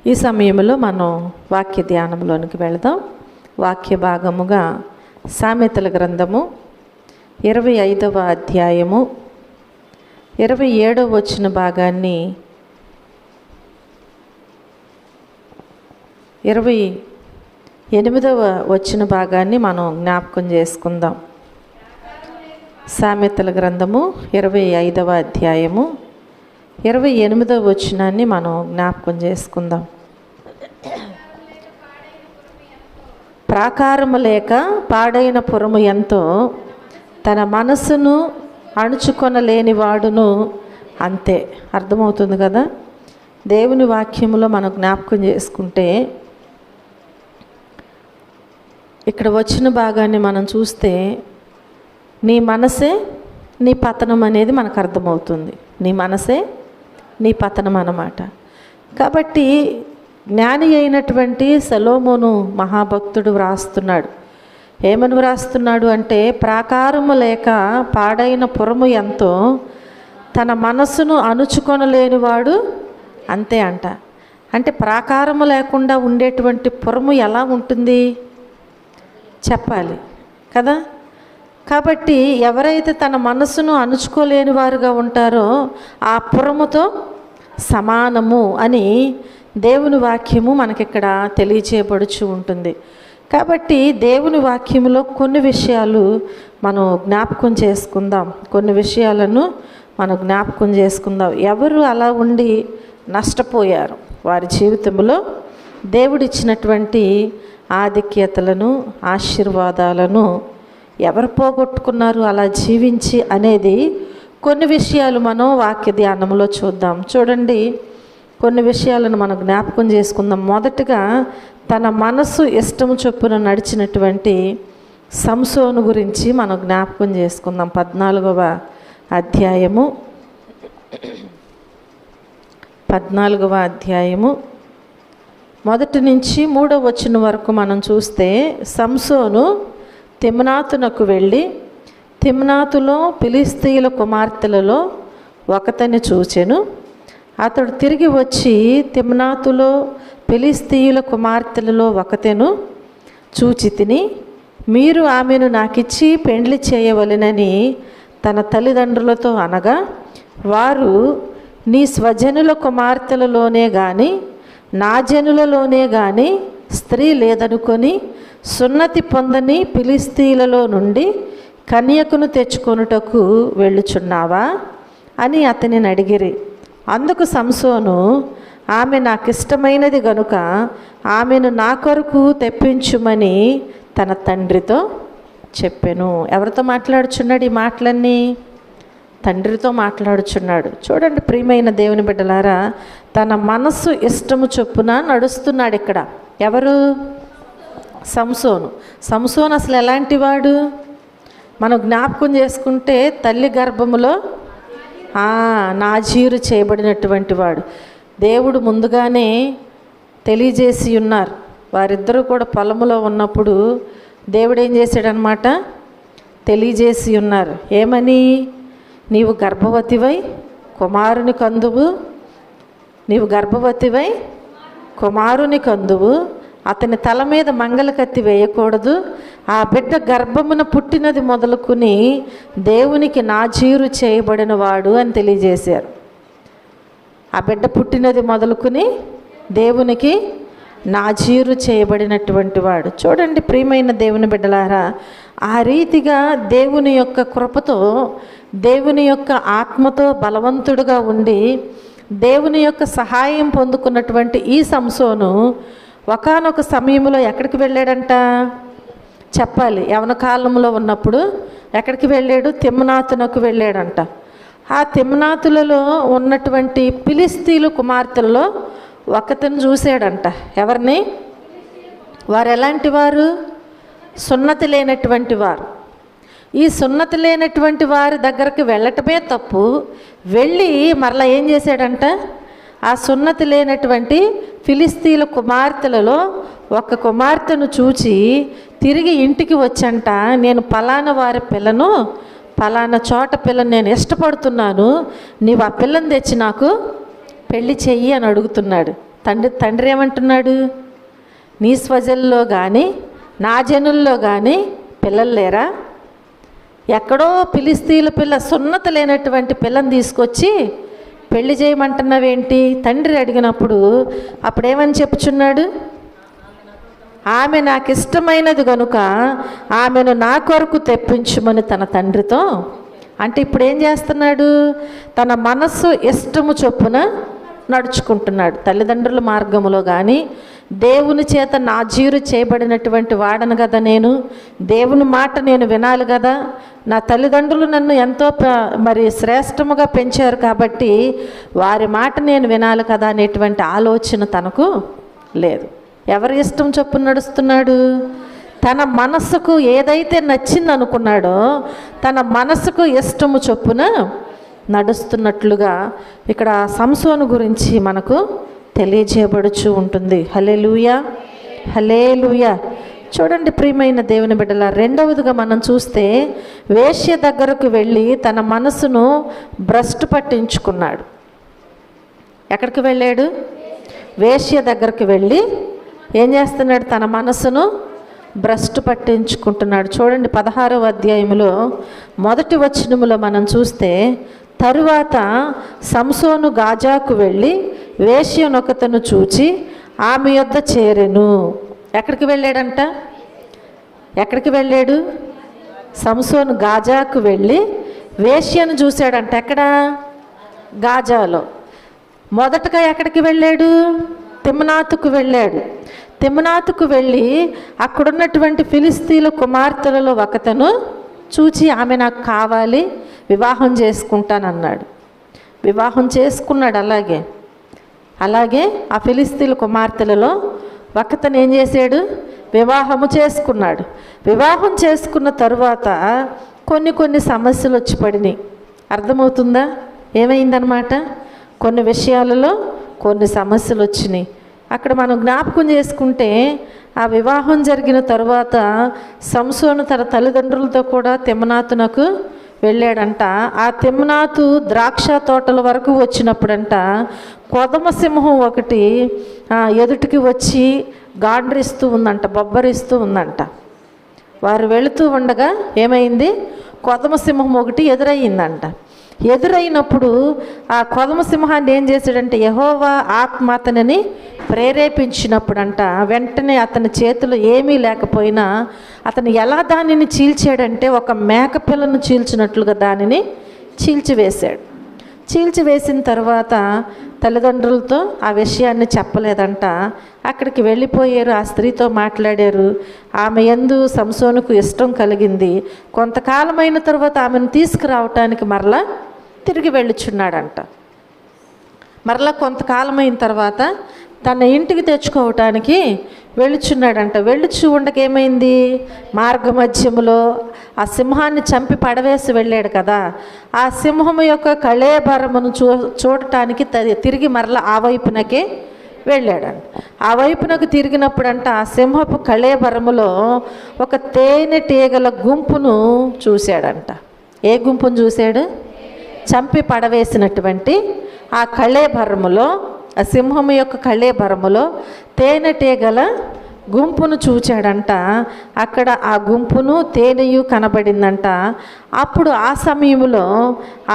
ఈ సమయంలో మనం వాక్య ధ్యానంలోనికి వెళదాం. వాక్య భాగముగా సామెతల గ్రంథము 25వ అధ్యాయము 27వ వచన భాగాన్ని 28వ వచన భాగాన్ని మనం జ్ఞాపకం చేసుకుందాం. సామెతల గ్రంథము 25వ అధ్యాయము 28వ వచనాన్ని మనం జ్ఞాపకం చేసుకుందాం. ప్రాకారము లేక పాడైన పురము ఎంతో, తన మనసును అణుచుకొనలేని వాడును అంతే. అర్థమవుతుంది కదా? దేవుని వాక్యములో మనం జ్ఞాపకం చేసుకుంటే ఇక్కడ వచ్చిన భాగాన్ని మనం చూస్తే నీ మనసే నీ పతనం అనేది మనకు అర్థమవుతుంది. నీ మనసే నీ పతనం అన్నమాట. కాబట్టి జ్ఞాని అయినటువంటి సొలొమోను మహాభక్తుడు వ్రాస్తున్నాడు. ఏమని వ్రాస్తున్నాడు అంటే, ప్రాకారము లేక పాడైన పురము ఎంతో, తన మనసును అణుచుకొనలేనివాడు అంతే అంట. అంటే ప్రాకారము లేకుండా ఉండేటువంటి పురము ఎలా ఉంటుంది చెప్పాలి కదా? కాబట్టి ఎవరైతే తన మనసును అణుచుకోలేని వారుగా ఉంటారో ఆ పురముతో సమానము అని దేవుని వాక్యము మనకిక్కడ తెలియచేయబడుచు ఉంటుంది. కాబట్టి దేవుని వాక్యములో కొన్ని విషయాలు మనం జ్ఞాపకం చేసుకుందాం. కొన్ని విషయాలను మనం జ్ఞాపకం చేసుకుందాం. ఎవరు అలా ఉండి నష్టపోయారు, వారి జీవితంలో దేవుడిచ్చినటువంటి ఆధిక్యతలను ఆశీర్వాదాలను ఎవరు పోగొట్టుకున్నారు అలా జీవించి అనేది కొన్ని విషయాలు మనం వాక్య ధ్యానంలో చూద్దాం. చూడండి, కొన్ని విషయాలను మనం జ్ఞాపకం చేసుకుందాం. మొదటగా తన మనసు ఇష్టము చొప్పున నడిచినటువంటి సంసోను గురించి మనం జ్ఞాపకం చేసుకుందాం. 14వ అధ్యాయము 1 నుంచి 3వ వచనం వరకు మనం చూస్తే, సంసోను తిమ్నాతునకు వెళ్ళి తిమ్నాతులో ఫిలిష్తీయుల కుమార్తెలలో ఒకతని చూచెను. అతడు తిరిగి వచ్చి తిమ్నాతులో ఫిలిష్తీయుల కుమార్తెలలో ఒకతెను చూచి తిని, మీరు ఆమెను నాకిచ్చి పెండ్లి చేయవలెనని తన తల్లిదండ్రులతో అనగా, వారు నీ స్వజనుల కుమార్తెలలోనే కానీ నా జనులలోనే కానీ స్త్రీ లేదనుకొని సున్నతి పొందని ఫిలిష్తీయులలో నుండి కన్యకను తెచ్చుకొనుటకు వెళ్ళుచున్నావా అని అతనిని అడిగిరి. అందుకు సంసోను, ఆమె నాకు ఇష్టమైనది గనుక ఆమెను నా కొరకు తెప్పించుమని తన తండ్రితో చెప్పెను. ఎవరితో మాట్లాడుచున్నాడు ఈ మాటలన్నీ? తండ్రితో మాట్లాడుచున్నాడు. చూడండి ప్రియమైన దేవుని బిడ్డలారా, తన మనస్సు ఇష్టము చొప్పున నడుస్తున్నాడు ఇక్కడ. ఎవరు? సంసోను అసలు ఎలాంటి వాడు? మనం జ్ఞాపకం చేసుకుంటే తల్లి గర్భములో నాజీరు చేయబడినటువంటి వాడు. దేవుడు ముందుగానే తెలియజేసి ఉన్నారు. వారిద్దరూ కూడా పొలములో ఉన్నప్పుడు దేవుడు ఏం చేశాడనమాట, తెలియజేసి ఉన్నారు. ఏమని? నీవు గర్భవతివై కుమారుని కందువు, నీవు గర్భవతివై కుమారుని కందువు, అతని తల మీద మంగళ కత్తి వేయకూడదు, ఆ బిడ్డ గర్భమున పుట్టినది మొదలుకుని దేవునికి నాజీరు చేయబడిన వాడు అని తెలియజేశారు. ఆ బిడ్డ పుట్టినది మొదలుకుని దేవునికి నాజీరు చేయబడినటువంటి వాడు. చూడండి ప్రియమైన దేవుని బిడ్డలారా, ఆ రీతిగా దేవుని యొక్క కృపతో దేవుని యొక్క ఆత్మతో బలవంతుడుగా ఉండి దేవుని యొక్క సహాయం పొందుకున్నటువంటి ఈ సంసోను ఒకానొక సమయంలో ఎక్కడికి వెళ్ళాడంట చెప్పాలి? యవన కాలంలో ఉన్నప్పుడు ఎక్కడికి వెళ్ళాడు? తిమ్నాతునకు వెళ్ళాడంట. ఆ తిమ్నాతులలో ఉన్నటువంటి ఫిలిష్తీయుల కుమార్తెలలో ఒకతను చూశాడంట. ఎవరిని? వారు ఎలాంటి వారు? సున్నతి లేనటువంటి వారు. ఈ సున్నతి లేనటువంటి వారి దగ్గరికి వెళ్ళటమే తప్పు. వెళ్ళి మరలా ఏం చేశాడంట, ఆ సున్నతి లేనటువంటి ఫిలిష్తీయుల కుమార్తెలలో ఒక కుమార్తెను చూచి తిరిగి ఇంటికి వచ్చంట, నేను పలానా వారి పిల్లను పలానా చోట పిల్లని నేను ఇష్టపడుతున్నాను, నీవు ఆ పిల్లని తెచ్చి నాకు పెళ్లి చెయ్యి అని అడుగుతున్నాడు. తండ్రి ఏమంటున్నాడు? నీ స్వజల్లో కానీ నా జనుల్లో కానీ పిల్లలు లేరా? ఎక్కడో ఫిలిస్తీయుల పిల్ల, సున్నత లేనటువంటి పిల్లని తీసుకొచ్చి పెళ్లి చేయమంటున్నావేంటి? తండ్రి అడిగినప్పుడు అప్పుడేమని చెప్పుచున్నాడు? ఆమె నాకు ఇష్టమైనది కనుక ఆమెను నా కొరకు తెప్పించుమని తన తండ్రితో. అంటే ఇప్పుడు ఏం చేస్తున్నాడు? తన మనస్సు ఇష్టము చొప్పున నడుచుకుంటున్నాడు. తల్లిదండ్రుల మార్గములో కానీ, దేవుని చేత నాజీరు చేయబడినటువంటి వాడను కదా నేను, దేవుని మాట నేను వినాలి కదా, నా తల్లిదండ్రులు నన్ను ఎంతో మరి శ్రేష్టముగా పెంచారు కాబట్టి వారి మాట నేను వినాలి కదా అనేటువంటి ఆలోచన తనకు లేదు. ఎవరి ఇష్టం చొప్పున నడుస్తున్నాడు? తన మనస్సుకు ఏదైతే నచ్చింది అనుకున్నాడో తన మనస్సుకు ఇష్టము చొప్పున నడుస్తున్నట్లుగా ఇక్కడ సంసోను గురించి మనకు తెలియజేయబడుచు ఉంటుంది. హల్లెలూయా, హల్లెలూయా. చూడండి ప్రియమైన దేవుని బిడ్డల, రెండవదిగా మనం చూస్తే వేశ్య దగ్గరకు వెళ్ళి తన మనసును భ్రష్టు పట్టించుకున్నాడు. ఎక్కడికి వెళ్ళాడు? వేశ్య దగ్గరకు వెళ్ళి ఏం చేస్తున్నాడు? తన మనసును భ్రష్టు పట్టించుకుంటున్నాడు. చూడండి 16వ అధ్యాయంలో 1వ వచనములో మనం చూస్తే, తరువాత సంసోను గాజాకు వెళ్ళి వేశ్యనొకతను చూచి ఆమె యొద్ద చేరెను. ఎక్కడికి వెళ్ళాడంట? ఎక్కడికి వెళ్ళాడు? సంసోను గాజాకు వెళ్ళి వేశ్యను చూశాడంట. ఎక్కడ? గాజాలో. మొదటగా ఎక్కడికి వెళ్ళాడు? తిమ్నాతుకు వెళ్ళాడు. తిమ్నాతుకు వెళ్ళి అక్కడున్నటువంటి ఫిలిస్తీయుల కుమార్తెలలో ఒకతను చూచి ఆమె నాకు కావాలి, వివాహం చేసుకుంటానన్నాడు. వివాహం చేసుకున్నాడు. అలాగే ఆ ఫిలిస్తీయుల కుమార్తెలలో ఒకతను ఏం చేశాడు? వివాహము చేసుకున్నాడు. వివాహం చేసుకున్న తరువాత కొన్ని సమస్యలు వచ్చి పడినాయి. అర్థమవుతుందా? ఏమైందనమాట? కొన్ని విషయాలలో కొన్ని సమస్యలు వచ్చినాయి. అక్కడ మనం జ్ఞాపకం చేసుకుంటే ఆ వివాహం జరిగిన తరువాత సంసోను తన తల్లిదండ్రులతో కూడా తిమ్నాతునకు వెళ్ళాడంట. ఆ తిమ్నాతు ద్రాక్ష తోటల వరకు వచ్చినప్పుడంట కొదమ సింహం ఒకటి ఎదుటికి వచ్చి గాండ్రిస్తూ ఉందంట, బొబ్బరిస్తూ ఉందంట. వారు వెళుతూ ఉండగా ఏమైంది? కొదమ సింహం ఒకటి ఎదురయ్యిందంట. ఎదురైనప్పుడు ఆ కొదమ సింహాన్ని ఏం చేశాడంటే యెహోవా ఆత్మ అతనిని ప్రేరేపించినప్పుడంట వెంటనే అతని చేతులు ఏమీ లేకపోయినా అతను ఎలా దానిని చీల్చాడంటే ఒక మేకపిల్లను చీల్చినట్లుగా దానిని చీల్చివేశాడు. చీల్చివేసిన తర్వాత తల్లిదండ్రులతో ఆ విషయాన్ని చెప్పలేదంట. అక్కడికి వెళ్ళిపోయారు, ఆ స్త్రీతో మాట్లాడారు. ఆమె యందు సంసోనుకు ఇష్టం కలిగింది. కొంతకాలమైన తర్వాత ఆమెను తీసుకురావటానికి మరలా తిరిగి వెళ్ళుచున్నాడంట. మరలా కొంతకాలమైన తర్వాత తన ఇంటికి తెచ్చుకోవటానికి వెళ్ళుచున్నాడంట. వెళ్ళుచు ఉండక ఏమైంది? మార్గ మధ్యములో ఆ సింహాన్ని చంపి పడవేసి వెళ్ళాడు కదా, ఆ సింహము యొక్క కళేబరమును చూడటానికి తిరిగి మరలా ఆ వైపునకే వెళ్ళాడంట. ఆ వైపునకు తిరిగినప్పుడంట ఆ సింహపు కళేబరములో ఒక తేనెటీగల గుంపును చూశాడంట. ఏ గుంపును చూశాడు? చంపి పడవేసినటువంటి ఆ కళేబరములో, ఆ సింహము యొక్క కళేబరములో తేనెటీగల గుంపును చూచాడంట. అక్కడ ఆ గుంపును తేనెయు కనబడిందంట. అప్పుడు ఆ సమయంలో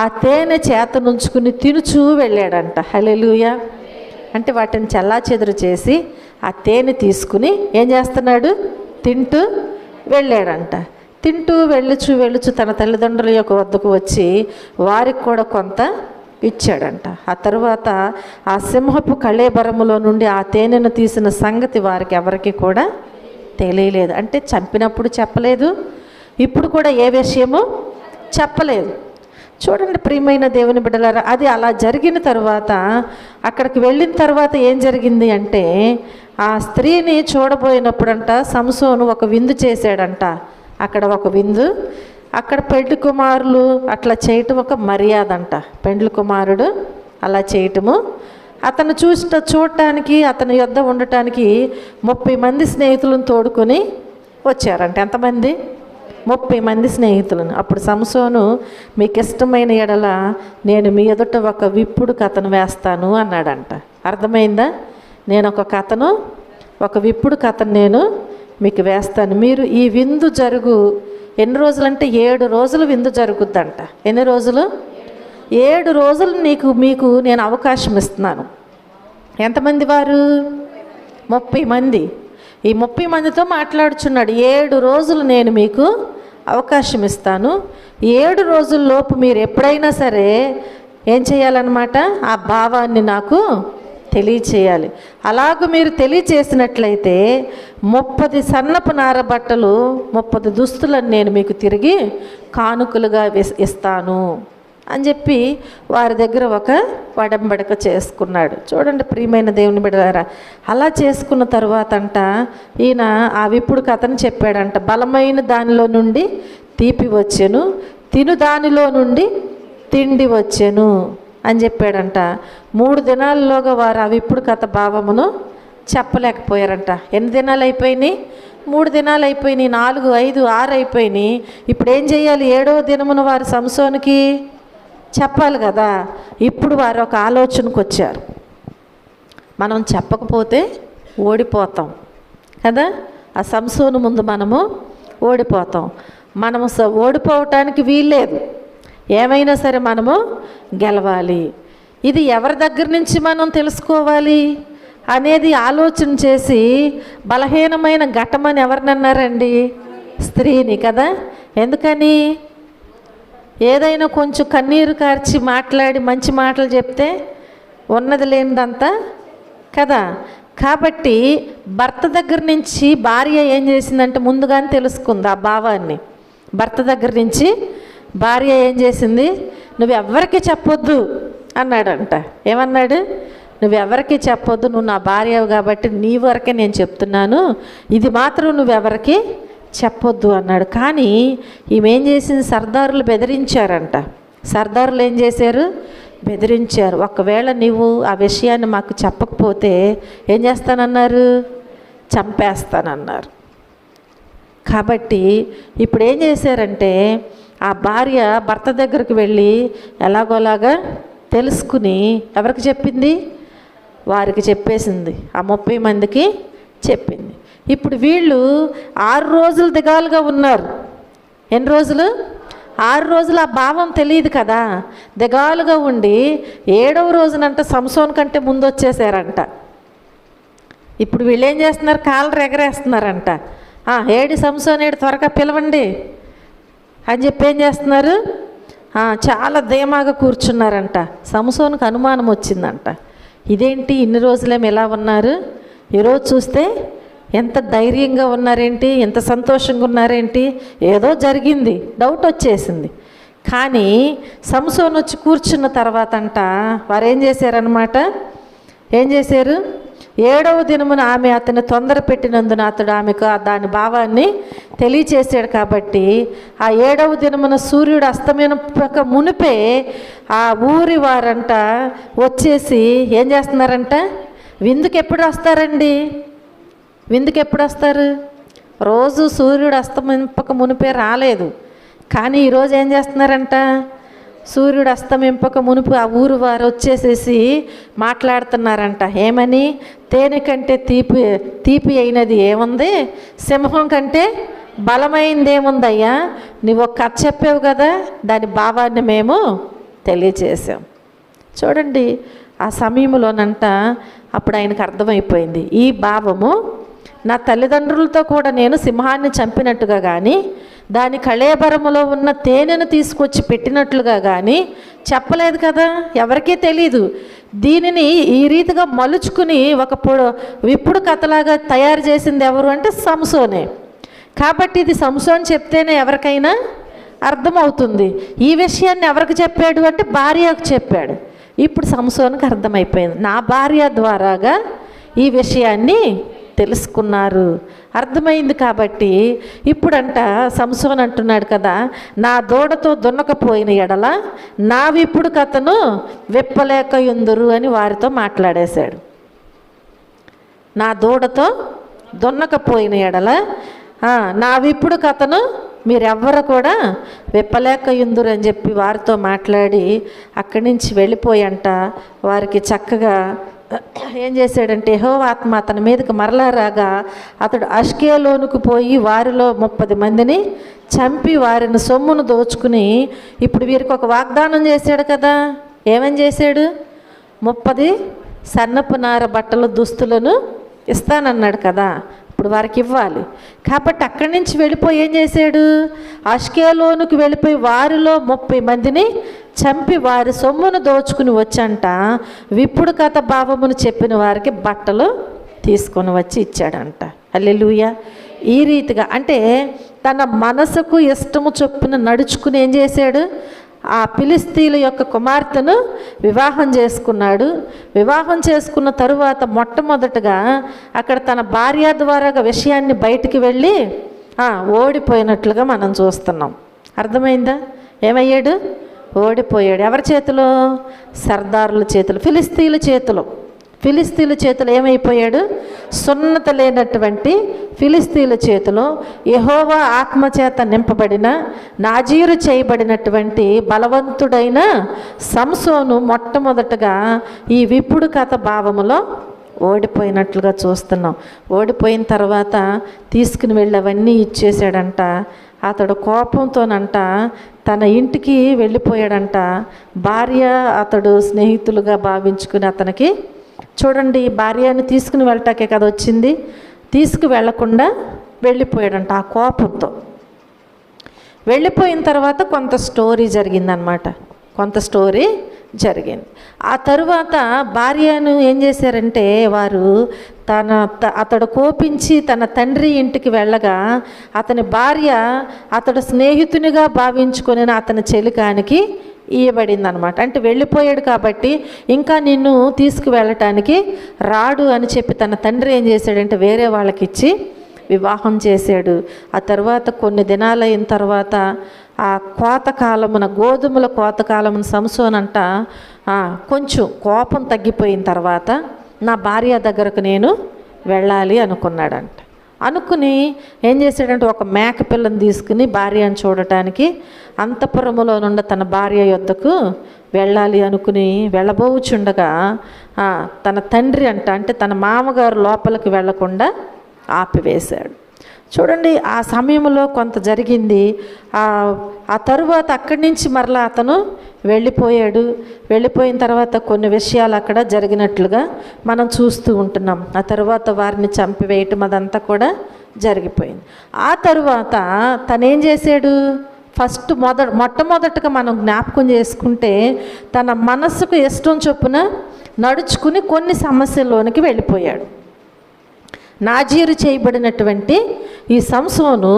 ఆ తేనె చేతనుంచుకుని తినుచూ వెళ్ళాడంట. హల్లెలూయా. అంటే వాటిని చెల్లాచెదురు చేసి ఆ తేనె తీసుకుని ఏం చేస్తున్నాడు? తింటూ వెళ్ళాడంట. తింటూ వెళ్ళుచు తన తల్లిదండ్రుల యొక్క వద్దకు వచ్చి వారికి కూడా కొంత ఇచ్చాడంట. ఆ తరువాత ఆ సింహపు కళేబరములో నుండి ఆ తేనెను తీసిన సంగతి వారికి ఎవరికి కూడా తెలియలేదు. అంటే చంపినప్పుడు చెప్పలేదు, ఇప్పుడు కూడా ఏ విషయము చెప్పలేదు. చూడండి ప్రియమైన దేవుని బిడ్డలారా, అది అలా జరిగిన తర్వాత అక్కడికి వెళ్ళిన తర్వాత ఏం జరిగింది అంటే ఆ స్త్రీని చూడబోయినప్పుడంట సంసోను ఒక విందు చేశాడంట. అక్కడ ఒక విందు, అక్కడ పెండ్లి కుమారులు అట్లా చేయటం ఒక మర్యాద అంట. పెండ్లి కుమారుడు అలా చేయటము, అతను చూడటానికి అతని యొద్ద ఉండటానికి 30 మంది స్నేహితులను తోడుకొని వచ్చారంట. ఎంతమంది? 30 మంది స్నేహితులను. అప్పుడు సంసోను మీకు ఇష్టమైన ఎడల నేను మీ ఎదుట ఒక విప్పుడు కథను వేస్తాను అన్నాడంట. అర్థమైందా? నేను ఒక విప్పుడు కథను నేను మీకు వేస్తాను. మీరు ఈ విందు జరుగు ఎన్ని రోజులంటే 7 రోజులు విందు జరుగుద్దంట. ఎన్ని రోజులు? 7 రోజులు మీకు నేను అవకాశం ఇస్తున్నాను. ఎంతమంది వారు? 30 మంది. ఈ 30 మందితో మాట్లాడుచున్నాడు. 7 రోజులు నేను మీకు అవకాశం ఇస్తాను. 7 రోజుల్లోపు మీరు ఎప్పుడైనా సరే ఏం చేయాలన్నమాట? ఆ భావాన్ని నాకు తెలియచేయాలి. అలాగూ మీరు తెలియచేసినట్లయితే 30 సన్నపు నార బట్టలు 30 దుస్తులను నేను మీకు తిరిగి కానుకలుగా ఇస్తాను అని చెప్పి వారి దగ్గర ఒక వడంబడిక చేసుకున్నాడు. చూడండి ప్రియమైన దేవుని బిడ్డలారా, అలా చేసుకున్న తర్వాత అంట ఈయన ఆ విప్పుడు కథను చెప్పాడంట. బలమైన దానిలో నుండి తీపి వచ్చెను, తిను దానిలో నుండి తిండి వచ్చెను అని చెప్పాడంట. 3 దినాల్లోగా వారు ఆ విప్పుడు కథ భావమును చెప్పలేకపోయారంట. ఎన్ని దినాలు అయిపోయినాయి? 3 దినాలు అయిపోయినాయి. 4, 5, 6 అయిపోయినాయి. ఇప్పుడు ఏం చేయాలి? 7వ దినమున వారు సంసోనుకి చెప్పాలి కదా. ఇప్పుడు వారు ఒక ఆలోచనకు వచ్చారు. మనం చెప్పకపోతే ఓడిపోతాం కదా. ఆ సంసోను ముందు మనము ఓడిపోతాం. మనము ఓడిపోవటానికి వీల్లేదు. ఏమైనా సరే మనము గెలవాలి. ఇది ఎవరి దగ్గర నుంచి మనం తెలుసుకోవాలి అనేది ఆలోచన చేసి బలహీనమైన ఘటమని ఎవరినన్నారండి? స్త్రీని కదా. ఎందుకని? ఏదైనా కొంచెం కన్నీరు కార్చి మాట్లాడి మంచి మాటలు చెప్తే ఉన్నది లేనిదంతా కదా. కాబట్టి భర్త దగ్గర నుంచి భార్య ఏం చేసిందంటే ముందుగానే తెలుసుకుంది ఆ భావాన్ని. భర్త దగ్గర నుంచి భార్య ఏం చేసింది? నువ్వెవ్వరికి చెప్పొద్దు అన్నాడంట. ఏమన్నాడు? నువ్వెవరికి చెప్పొద్దు, నువ్వు నా భార్యవు కాబట్టి నీ వరకే నేను చెప్తున్నాను, ఇది మాత్రం నువ్వెవరికి చెప్పొద్దు అన్నాడు. కానీ ఈమెం చేసింది? సర్దారులు బెదిరించారంట. సర్దారులు ఏం చేశారు? బెదిరించారు. ఒకవేళ నీవు ఆ విషయాన్ని మాకు చెప్పకపోతే ఏం చేస్తానన్నారు? చంపేస్తానన్నారు. కాబట్టి ఇప్పుడు ఏం చేశారంటే ఆ భార్య భర్త దగ్గరికి వెళ్ళి ఎలాగోలాగా తెలుసుకుని ఎవరికి చెప్పింది? వారికి చెప్పేసింది. ఆ 30 మందికి చెప్పింది. ఇప్పుడు వీళ్ళు 6 రోజులు దిగాలుగా ఉన్నారు. ఎన్ని రోజులు? 6 రోజులు. ఆ భావం తెలియదు కదా. దిగాలుగా ఉండి 7వ రోజునంట సంసోను కంటే ముందు వచ్చేసారంట. ఇప్పుడు వీళ్ళు ఏం చేస్తున్నారు? కాళ్ళు ఎగరేస్తున్నారంట. ఏడి సంసోను, ఏడు త్వరగా పిలవండి అని చెప్పి ఏం చేస్తున్నారు? చాలా ధీమాగా కూర్చున్నారంట. సంసోనుకు అనుమానం వచ్చిందంట. ఇదేంటి ఇన్ని రోజులేమో ఎలా ఉన్నారు, ఈరోజు చూస్తే ఎంత ధైర్యంగా ఉన్నారేంటి, ఎంత సంతోషంగా ఉన్నారేంటి, ఏదో జరిగింది, డౌట్ వచ్చేసింది. కానీ సంసోను వచ్చి కూర్చున్న తర్వాత అంట వారు ఏం చేశారనమాట? ఏం చేశారు? 7వ దినమున ఆమె అతన్ని తొందర పెట్టినందున అతడు ఆమెకు దాని భావాన్ని తెలియచేసాడు. కాబట్టి ఆ 7వ దినమున సూర్యుడు అస్తమయక మునిపే ఆ ఊరి వారంట వచ్చేసి ఏం చేస్తున్నారంట? విందుకు ఎప్పుడు వస్తారండి? విందుకు ఎప్పుడు వస్తారు? రోజు సూర్యుడు అస్తమింపక మునిపే రాలేదు. కానీ ఈరోజు ఏం చేస్తున్నారంట? సూర్యుడు అస్తమింపక మునుపు ఆ ఊరు వారు వచ్చేసేసి మాట్లాడుతున్నారంట. ఏమని? తేనె కంటే తీపి అయినది ఏముంది, సింహం కంటే బలమైంది ఏముందయ్యా, నువ్వు ఒక కథ చెప్పావు కదా, దాని భావాన్ని మేము తెలియచేసాం. చూడండి ఆ సమయంలోనంట అప్పుడు ఆయనకు అర్థమైపోయింది, ఈ భావము నా తల్లిదండ్రులతో కూడా నేను సింహాన్ని చంపినట్టుగా కానీ దాని కళేబరములో ఉన్న తేనెను తీసుకొచ్చి పెట్టినట్లుగా కానీ చెప్పలేదు కదా, ఎవరికీ తెలీదు. దీనిని ఈ రీతిగా మలుచుకుని ఒక విప్పుడు కథలాగా తయారు చేసింది ఎవరు అంటే సంసోనే. కాబట్టి ఇది సంసోన్ చెప్తేనే ఎవరికైనా అర్థమవుతుంది. ఈ విషయాన్ని ఎవరికి చెప్పాడు అంటే భార్యకు చెప్పాడు. ఇప్పుడు సంసోన్కి అర్థమైపోయింది, నా భార్య ద్వారాగా ఈ విషయాన్ని తెలుసుకున్నారు, అర్థమైంది. కాబట్టి ఇప్పుడంట సంసోన్ అంటున్నాడు కదా, నా దూడతో దున్నకపోయిన ఎడల నా విప్పుడు కథను విప్పలేకయుందురు అని వారితో మాట్లాడేశాడు. నా దూడతో దున్నకపోయిన ఎడల నా విప్పుడు కథను మీరెవ్వరు కూడా విప్పలేకయుందురు అని చెప్పి వారితో మాట్లాడి అక్కడి నుంచి వెళ్ళిపోయంట వారికి చక్కగా ఏం చేశాడంటే యెహోవా ఆత్మ అతని మీదకి మరలా రాగా అతడు అష్కేలోనుకు పోయి వారిలో 30 మందిని చంపి వారిని సొమ్మును దోచుకుని, ఇప్పుడు వీరికి ఒక వాగ్దానం చేశాడు కదా, ఏమని చేశాడు? 30 సన్నపు నార బట్టల దుస్తులను ఇస్తానన్నాడు కదా, ఇప్పుడు వారికి ఇవ్వాలి. కాబట్టి అక్కడి నుంచి వెళ్ళిపోయి ఏం చేశాడు? అష్కేలోనుకు వెళ్ళిపోయి వారిలో 30 మందిని చంపి వారి సొమ్మును దోచుకుని వచ్చంట విప్పుడు కథ భావమును చెప్పిన వారికి బట్టలు తీసుకొని వచ్చి ఇచ్చాడంట. హల్లెలూయా. ఈ రీతిగా అంటే తన మనసుకు ఇష్టము చొప్పున నడుచుకుని ఏం చేశాడు? ఆ ఫిలిస్తీయుల యొక్క కుమార్తెను వివాహం చేసుకున్నాడు. వివాహం చేసుకున్న తరువాత మొట్టమొదటగా అక్కడ తన భార్య ద్వారా విషయాన్ని బయటికి వెళ్ళి ఓడిపోయినట్లుగా మనం చూస్తున్నాం. అర్థమైందా? ఏమయ్యాడు? ఓడిపోయాడు. ఎవరి చేతిలో? సర్దారుల చేతులు, ఫిలిస్తీయుల చేతిలో. ఫిలిస్తీయుల చేతిలో ఏమైపోయాడు? సున్నత లేనటువంటి ఫిలిస్తీయుల చేతిలో యెహోవా ఆత్మచేత నింపబడిన నాజీరు చేయబడినటువంటి బలవంతుడైన సంసోను మొట్టమొదటగా ఈ విప్పుడు కథ భావములో ఓడిపోయినట్లుగా చూస్తున్నాం. ఓడిపోయిన తర్వాత తీసుకుని వెళ్ళి అవన్నీ ఇచ్చేసాడంట. అతడు కోపంతోనంట తన ఇంటికి వెళ్ళిపోయాడంట. భార్య అతడు స్నేహితులుగా భావించుకుని అతనికి, చూడండి, భార్యను తీసుకుని వెళ్ళటాకే కదా వచ్చింది, తీసుకు వెళ్లకుండా వెళ్ళిపోయాడంట ఆ కోపంతో. వెళ్ళిపోయిన తర్వాత కొంత స్టోరీ జరిగిందనమాట. కొంత స్టోరీ జరిగింది. ఆ తరువాత భార్యను ఏం చేశారంటే వారు అతడు కోపించి తన తండ్రి ఇంటికి వెళ్ళగా అతని భార్య అతడు స్నేహితునిగా భావించుకొని అతని చెలికానికి ఇయ్యబడింది అనమాట. అంటే వెళ్ళిపోయాడు కాబట్టి ఇంకా నిన్ను తీసుకువెళ్ళటానికి రాడు అని చెప్పి తన తండ్రి ఏం చేశాడంటే వేరే వాళ్ళకి ఇచ్చి వివాహం చేశాడు. ఆ తర్వాత కొన్ని దినాలైన తర్వాత ఆ కోతకాలమున, గోధుమల కోతకాలమున సంసోనంట కొంచెం కోపం తగ్గిపోయిన తర్వాత నా భార్య దగ్గరకు నేను వెళ్ళాలి అనుకున్నాడంట. అనుకుని ఏం చేశాడంటే ఒక మేక పిల్లని తీసుకుని భార్యను చూడటానికి అంతఃపురములో నుండి తన భార్య యొద్దకు వెళ్ళాలి అనుకుని వెళ్ళబోచుండగా తన తండ్రి అంటే తన మామగారు లోపలికి వెళ్లకుండా ఆపివేశాడు. చూడండి, ఆ సమయంలో కొంత జరిగింది. ఆ తరువాత అక్కడి నుంచి మరలా అతను వెళ్ళిపోయాడు. వెళ్ళిపోయిన తర్వాత కొన్ని విషయాలు అక్కడ జరిగినట్లుగా మనం చూస్తూ ఉంటున్నాం. ఆ తర్వాత వారిని చంపివేయటం అదంతా కూడా జరిగిపోయింది. ఆ తరువాత తనేం చేశాడు? మొట్టమొదటగా మనం జ్ఞాపకం చేసుకుంటే తన మనసుకు ఇష్టం చొప్పున నడుచుకుని కొన్ని సమస్యల్లోనికి వెళ్ళిపోయాడు. నాజీరు చేయబడినటువంటి ఈ సంసోను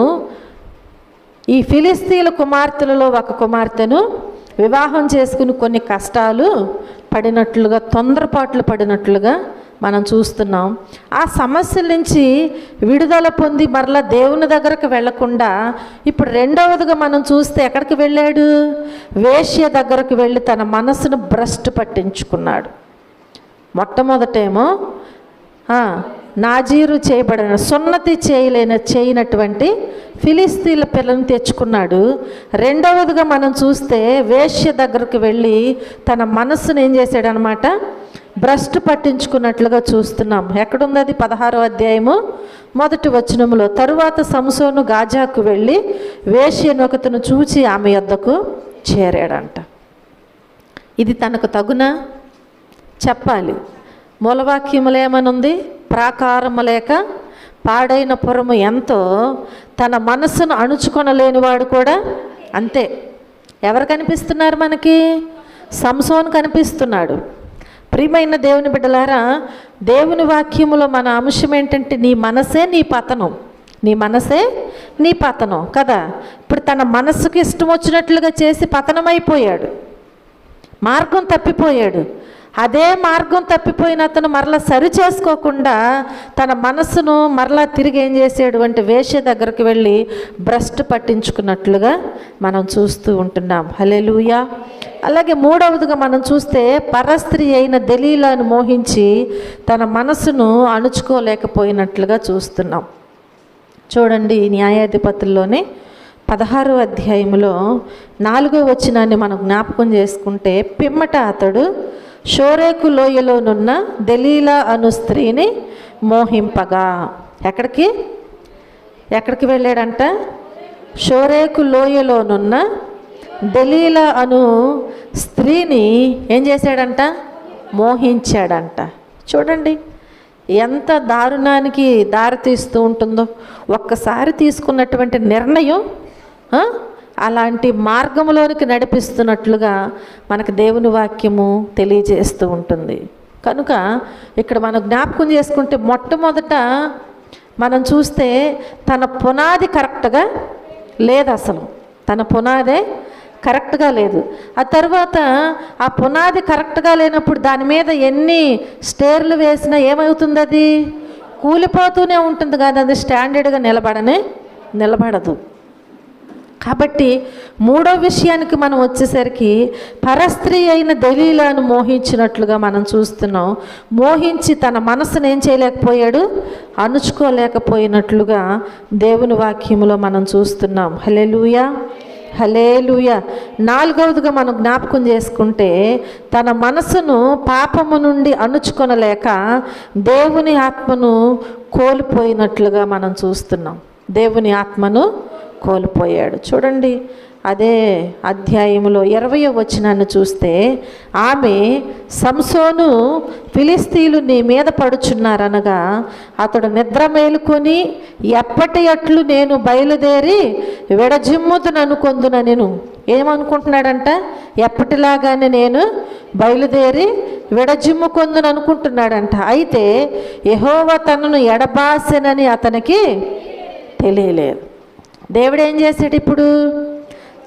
ఈ ఫిలిస్తీయుల కుమార్తెలలో ఒక కుమార్తెను వివాహం చేసుకుని కొన్ని కష్టాలు పడినట్లుగా, తొందరపాట్లు పడినట్లుగా మనం చూస్తున్నాం. ఆ సమస్యల నుంచి విడుదల పొంది మరలా దేవుని దగ్గరకు వెళ్లకుండా ఇప్పుడు రెండవదిగా మనం చూస్తే ఎక్కడికి వెళ్ళాడు? వేశ్య దగ్గరకు వెళ్ళి తన మనసును భ్రష్టు పట్టించుకున్నాడు. మొట్టమొదటేమో నాజీరు చేయబడిన, సున్నతి చేయనటువంటి ఫిలిస్తీన్ల పిల్లను తెచ్చుకున్నాడు. రెండవదిగా మనం చూస్తే వేశ్య దగ్గరకు వెళ్ళి తన మనస్సును ఏం చేశాడనమాట? భ్రష్టు పట్టించుకున్నట్లుగా చూస్తున్నాం. ఎక్కడుంది అది? 16వ అధ్యాయము 1వ వచనములో. తరువాత సంసోను గాజాకు వెళ్ళి వేశ్యనొకతను చూచి ఆమె యొద్దకు చేరాడంట. ఇది తనకు తగునా? చెప్పాలి. మూలవాక్యములు ఏమనుంది? ప్రాకారము లేక పాడైన పురము ఎంతో, తన మనస్సును అణుచుకొనలేనివాడు కూడా అంతే. ఎవరు కనిపిస్తున్నారు మనకి? సంసోను కనిపిస్తున్నాడు. ప్రియమైన దేవుని బిడ్డలారా, దేవుని వాక్యములో మన అంశం ఏంటంటే నీ మనసే నీ పతనం, నీ మనసే నీ పతనం కదా. ఇప్పుడు తన మనస్సుకు ఇష్టం వచ్చినట్లుగా చేసి పతనమైపోయాడు, మార్గం తప్పిపోయాడు. అదే మార్గం తప్పిపోయిన అతను మరలా సరి చేసుకోకుండా తన మనస్సును మరలా తిరిగి ఏం చేసాడు అంటే వేశ్య దగ్గరికి వెళ్ళి భ్రష్టు పట్టించుకున్నట్లుగా మనం చూస్తూ ఉంటున్నాం. హల్లెలూయా. అలాగే మూడవదిగా మనం చూస్తే పరస్త్రీ అయిన దెలీలాను మోహించి తన మనస్సును అణుచుకోలేకపోయినట్లుగా చూస్తున్నాం. చూడండి, న్యాయాధిపతుల్లోనే 16వ అధ్యాయంలో 4వ వచనాన్ని మనం జ్ఞాపకం చేసుకుంటే, పిమ్మట అతడు షోరేకు లోయలోనున్న దెలీలా అను స్త్రీని మోహింపగా. ఎక్కడికి వెళ్ళాడంట? షోరేకు లోయలోనున్న దెలీలా అను స్త్రీని ఏం చేశాడంట? మోహించాడంట. చూడండి ఎంత దారుణానికి దారితీస్తూ ఉంటుందో. ఒక్కసారి తీసుకున్నటువంటి నిర్ణయం అలాంటి మార్గంలోనికి నడిపిస్తున్నట్లుగా మనకు దేవుని వాక్యము తెలియజేస్తూ ఉంటుంది. కనుక ఇక్కడ మనం జ్ఞాపకం చేసుకుంటే మొట్టమొదట మనం చూస్తే తన పునాది కరెక్ట్గా లేదు. అసలు తన పునాదే కరెక్ట్గా లేదు. ఆ తర్వాత ఆ పునాది కరెక్ట్గా లేనప్పుడు దాని మీద ఎన్ని స్టేర్లు వేసినా ఏమవుతుంది? అది కూలిపోతూనే ఉంటుంది, కానీ అది స్టాండర్డ్గా నిలబడదు. కాబట్టి మూడో విషయానికి మనం వచ్చేసరికి పరస్త్రీ అయిన దెలీలాను మోహించినట్లుగా మనం చూస్తున్నాం. మోహించి తన మనసును ఏం చేయలేకపోయాడు? అణుచుకోలేకపోయినట్లుగా దేవుని వాక్యములో మనం చూస్తున్నాం. హల్లెలూయా, హల్లెలూయా. నాలుగవదిగా మనం జ్ఞాపకం చేసుకుంటే తన మనసును పాపము నుండి అణుచుకొనలేక దేవుని ఆత్మను కోల్పోయినట్లుగా మనం చూస్తున్నాం. దేవుని ఆత్మను కోల్పోయాడు. చూడండి అదే అధ్యాయంలో 20వ వచనాన్ని చూస్తే, ఆమె సంసోను ఫిలిస్తీయులు నీ మీద పడుచున్నారనగా అతడు నిద్ర మేలుకొని ఎప్పటి అట్లు నేను బయలుదేరి విడజిమ్ముదును అనుకొందున. నేను ఏమనుకుంటున్నాడంట? ఎప్పటిలాగానే నేను బయలుదేరి విడజిమ్ముకొందును అనుకుంటున్నాడంట. అయితే యెహోవా తనను ఎడబాసెనని అతనికి తెలియలేదు. దేవుడు ఏం చేశాడు? ఇప్పుడు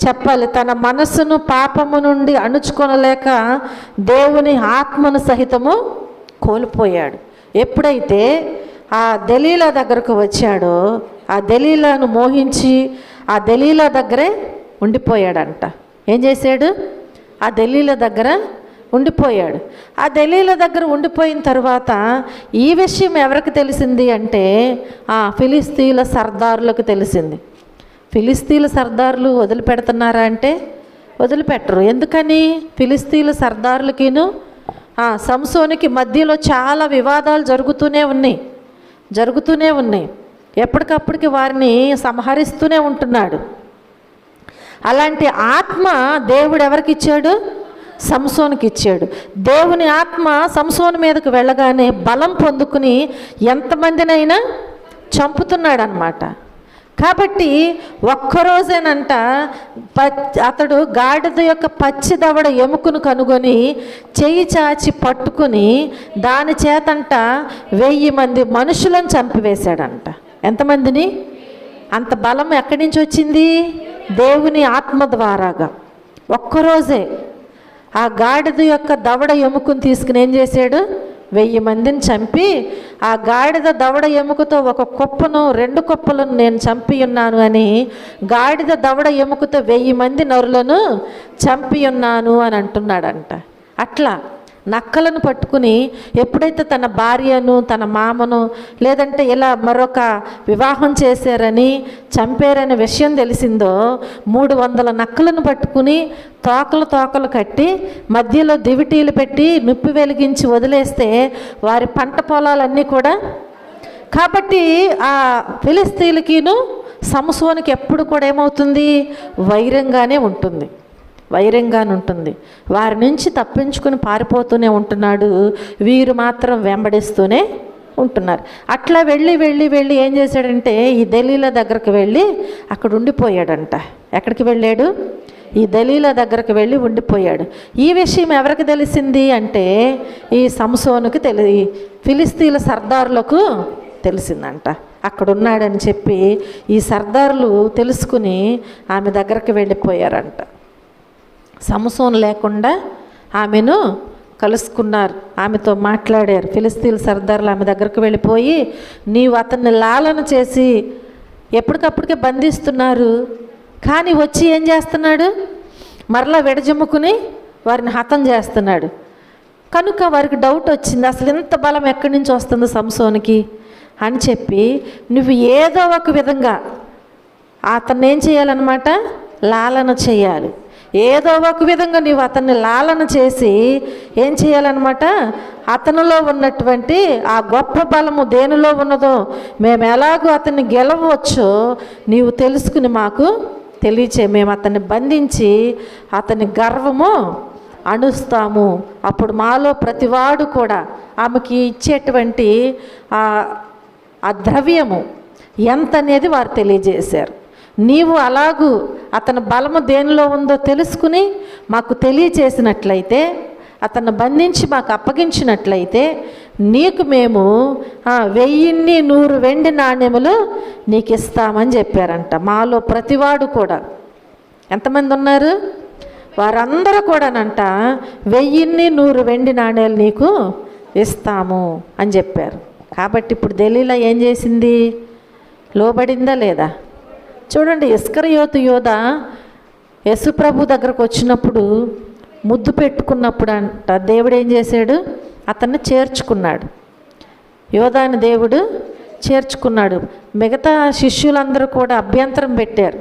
చెప్పాలి. తన మనసును పాపము నుండి అణుచుకొనలేక దేవుని ఆత్మను సహితము కోల్పోయాడు. ఎప్పుడైతే ఆ దెలీలా దగ్గరకు వచ్చాడో ఆ దెలీలాను మోహించి ఆ దెలీలా దగ్గరే ఉండిపోయాడంట. ఏం చేశాడు? ఆ దెలీలా దగ్గర ఉండిపోయాడు. ఆ దెలీలా దగ్గర ఉండిపోయిన తర్వాత ఈ విషయం ఎవరికి తెలిసింది అంటే ఆ ఫిలిస్తీయుల సర్దారులకు తెలిసింది. ఫిలిస్తీయుల సర్దారులు వదిలిపెడుతున్నారా అంటే వదిలిపెట్టరు. ఎందుకని? ఫిలిస్తీయుల సర్దారులకిను సంసోనికి మధ్యలో చాలా వివాదాలు జరుగుతూనే ఉన్నాయి. ఎప్పటికప్పటికి వారిని సంహరిస్తూనే ఉంటున్నాడు. అలాంటి ఆత్మ దేవుడు ఎవరికి ఇచ్చాడు? సంసోనికి ఇచ్చాడు. దేవుని ఆత్మ సంసోను మీదకు వెళ్ళగానే బలం పొందుకుని ఎంతమందినైనా చంపుతున్నాడు అన్నమాట. కాబట్టి ఒక్కరోజేనంట అతడు గాడిద యొక్క పచ్చి దవడ ఎముకను కనుగొని చెయ్యి చాచి పట్టుకుని దాని చేతంట 1000 మంది మనుషులను చంపివేశాడంట. ఎంతమందిని? అంత బలం ఎక్కడి నుంచి వచ్చింది? దేవుని ఆత్మ ద్వారాగా. ఒక్కరోజే ఆ గాడిద యొక్క దవడ ఎముకను తీసుకుని ఏం చేశాడు? 1000 మందిని చంపి ఆ గాడిద దవడ ఎముకతో ఒక కుప్పను 2 కుప్పలను నేను చంపి ఉన్నాను అని గాడిద దవడ ఎముకతో 1000 మంది నరులను చంపి ఉన్నాను అని అంటున్నాడంట. అట్లా నక్కలను పట్టుకుని ఎప్పుడైతే తన భార్యను తన మామను లేదంటే ఇలా మరొక వివాహం చేశారని చంపారనే విషయం తెలిసిందో 300 నక్కలను పట్టుకుని తోకలు కట్టి మధ్యలో దివిటీలు పెట్టి నిప్పు వెలిగించి వదిలేస్తే వారి పంట పొలాలన్నీ కూడా. కాబట్టి ఆ ఫిలిస్తీయులకిను సంసోనికి ఎప్పుడు కూడా ఏమవుతుంది? వైరంగానే ఉంటుంది. వారి నుంచి తప్పించుకుని పారిపోతూనే ఉంటున్నాడు. వీరు మాత్రం వెంబడిస్తూనే ఉంటున్నారు. అట్లా వెళ్ళి ఏం చేశాడంటే ఈ దెలీలా దగ్గరకు వెళ్ళి అక్కడ ఉండిపోయాడంట. ఎక్కడికి వెళ్ళాడు? ఈ దెలీలా దగ్గరకు వెళ్ళి ఉండిపోయాడు. ఈ విషయం ఎవరికి తెలిసింది అంటే ఈ సంసోనుకి ఫిలిస్తీయుల సర్దారులకు తెలిసిందంట. అక్కడ ఉన్నాడని చెప్పి ఈ సర్దారులు తెలుసుకుని ఆమె దగ్గరికి వెళ్ళిపోయారంట. సంసోను లేకుండా ఆమెను కలుసుకున్నారు, ఆమెతో మాట్లాడారు. ఫిలిస్తీయుల సర్దారులు ఆమె దగ్గరకు వెళ్ళిపోయి నీవు అతన్ని లాలన చేసి ఎప్పటికప్పటికే బంధిస్తున్నారు, కానీ వచ్చి ఏం చేస్తున్నాడు? మరలా విడజమ్ముకుని వారిని హతం చేస్తున్నాడు. కనుక వారికి డౌట్ వచ్చింది, అసలు ఇంత బలం ఎక్కడి నుంచి వస్తుంది సంసోనికి అని చెప్పి నువ్వు ఏదో ఒక విధంగా అతన్ని ఏం చేయాలన్నమాట? లాలన చేయాలి. ఏదో ఒక విధంగా నీవు అతన్ని లాలన చేసి ఏం చేయాలన్నమాట, అతనిలో ఉన్నటువంటి ఆ గొప్ప బలము దేనిలో ఉన్నదో మేము ఎలాగో అతన్ని గెలవచ్చో నీవు తెలుసుకుని మాకు తెలియచే. మేము అతన్ని బంధించి అతని గర్వము అణుస్తాము. అప్పుడు మాలో ప్రతివాడు కూడా ఆమెకి ఇచ్చేటువంటి ఆ ద్రవ్యము ఎంత అనేది వారు తెలియజేశారు. నీవు అలాగూ అతని బలము దేనిలో ఉందో తెలుసుకుని మాకు తెలియచేసినట్లయితే, అతన్ని బంధించి మాకు అప్పగించినట్లయితే నీకు మేము 1100 వెండి నాణ్యములు నీకు ఇస్తామని చెప్పారంట. మాలో ప్రతివాడు కూడా ఎంతమంది ఉన్నారు, వారందరూ కూడానంట 1100 వెండి నాణ్యాలు నీకు ఇస్తాము అని చెప్పారు. కాబట్టి ఇప్పుడు దెలీలా ఏం చేసింది, లోబడిందా లేదా? చూడండి, ఇస్కరియోతు యోధ యేసుప్రభు దగ్గరకు వచ్చినప్పుడు ముద్దు పెట్టుకున్నప్పుడు అంట దేవుడు ఏం చేశాడు, అతన్ని చేర్చుకున్నాడు. యోధాని దేవుడు చేర్చుకున్నాడు. మిగతా శిష్యులందరూ కూడా అభ్యంతరం పెట్టారు,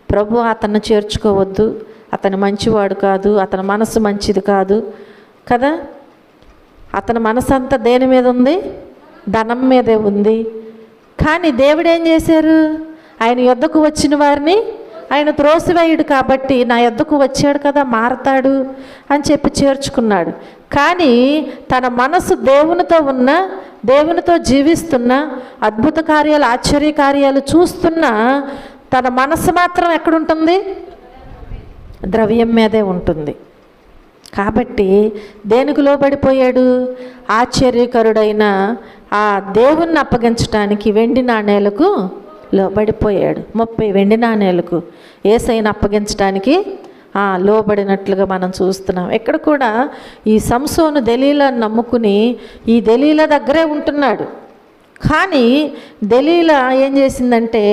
ప్రభు అతన్ని చేర్చుకోవద్దు, అతను మంచివాడు కాదు, అతని మనసు మంచిది కాదు కదా, అతని మనసు అంతా దేని మీద ఉంది, ధనం మీదే ఉంది. కానీ దేవుడు ఏం చేశారు, ఆయన యొద్దకు వచ్చిన వారిని ఆయన త్రోసివేయుడు కాబట్టి నా యొద్దకు వచ్చాడు కదా, మారతాడు అని చెప్పి చేర్చుకున్నాడు. కానీ తన మనసు దేవునితో ఉన్న, దేవునితో జీవిస్తున్న, అద్భుత కార్యాలు ఆశ్చర్య కార్యాలు చూస్తున్న తన మనసు మాత్రం ఎక్కడుంటుంది, ద్రవ్యం మీదే ఉంటుంది. కాబట్టి దేనికి లోబడిపోయాడు, ఆశ్చర్యకరుడైన ఆ దేవుణ్ణి అప్పగించడానికి వెండి నాణేలకు లోబడిపోయాడు. 30 వెండి నాణేలకు యేసయ్యను అప్పగించడానికి లోబడినట్లుగా మనం చూస్తున్నాం. ఇక్కడ కూడా ఈ సంసోను దెలీలాను నమ్ముకుని ఈ దెలీలా దగ్గరే ఉంటున్నాడు. కానీ దెలీలా ఏం చేసిందంటే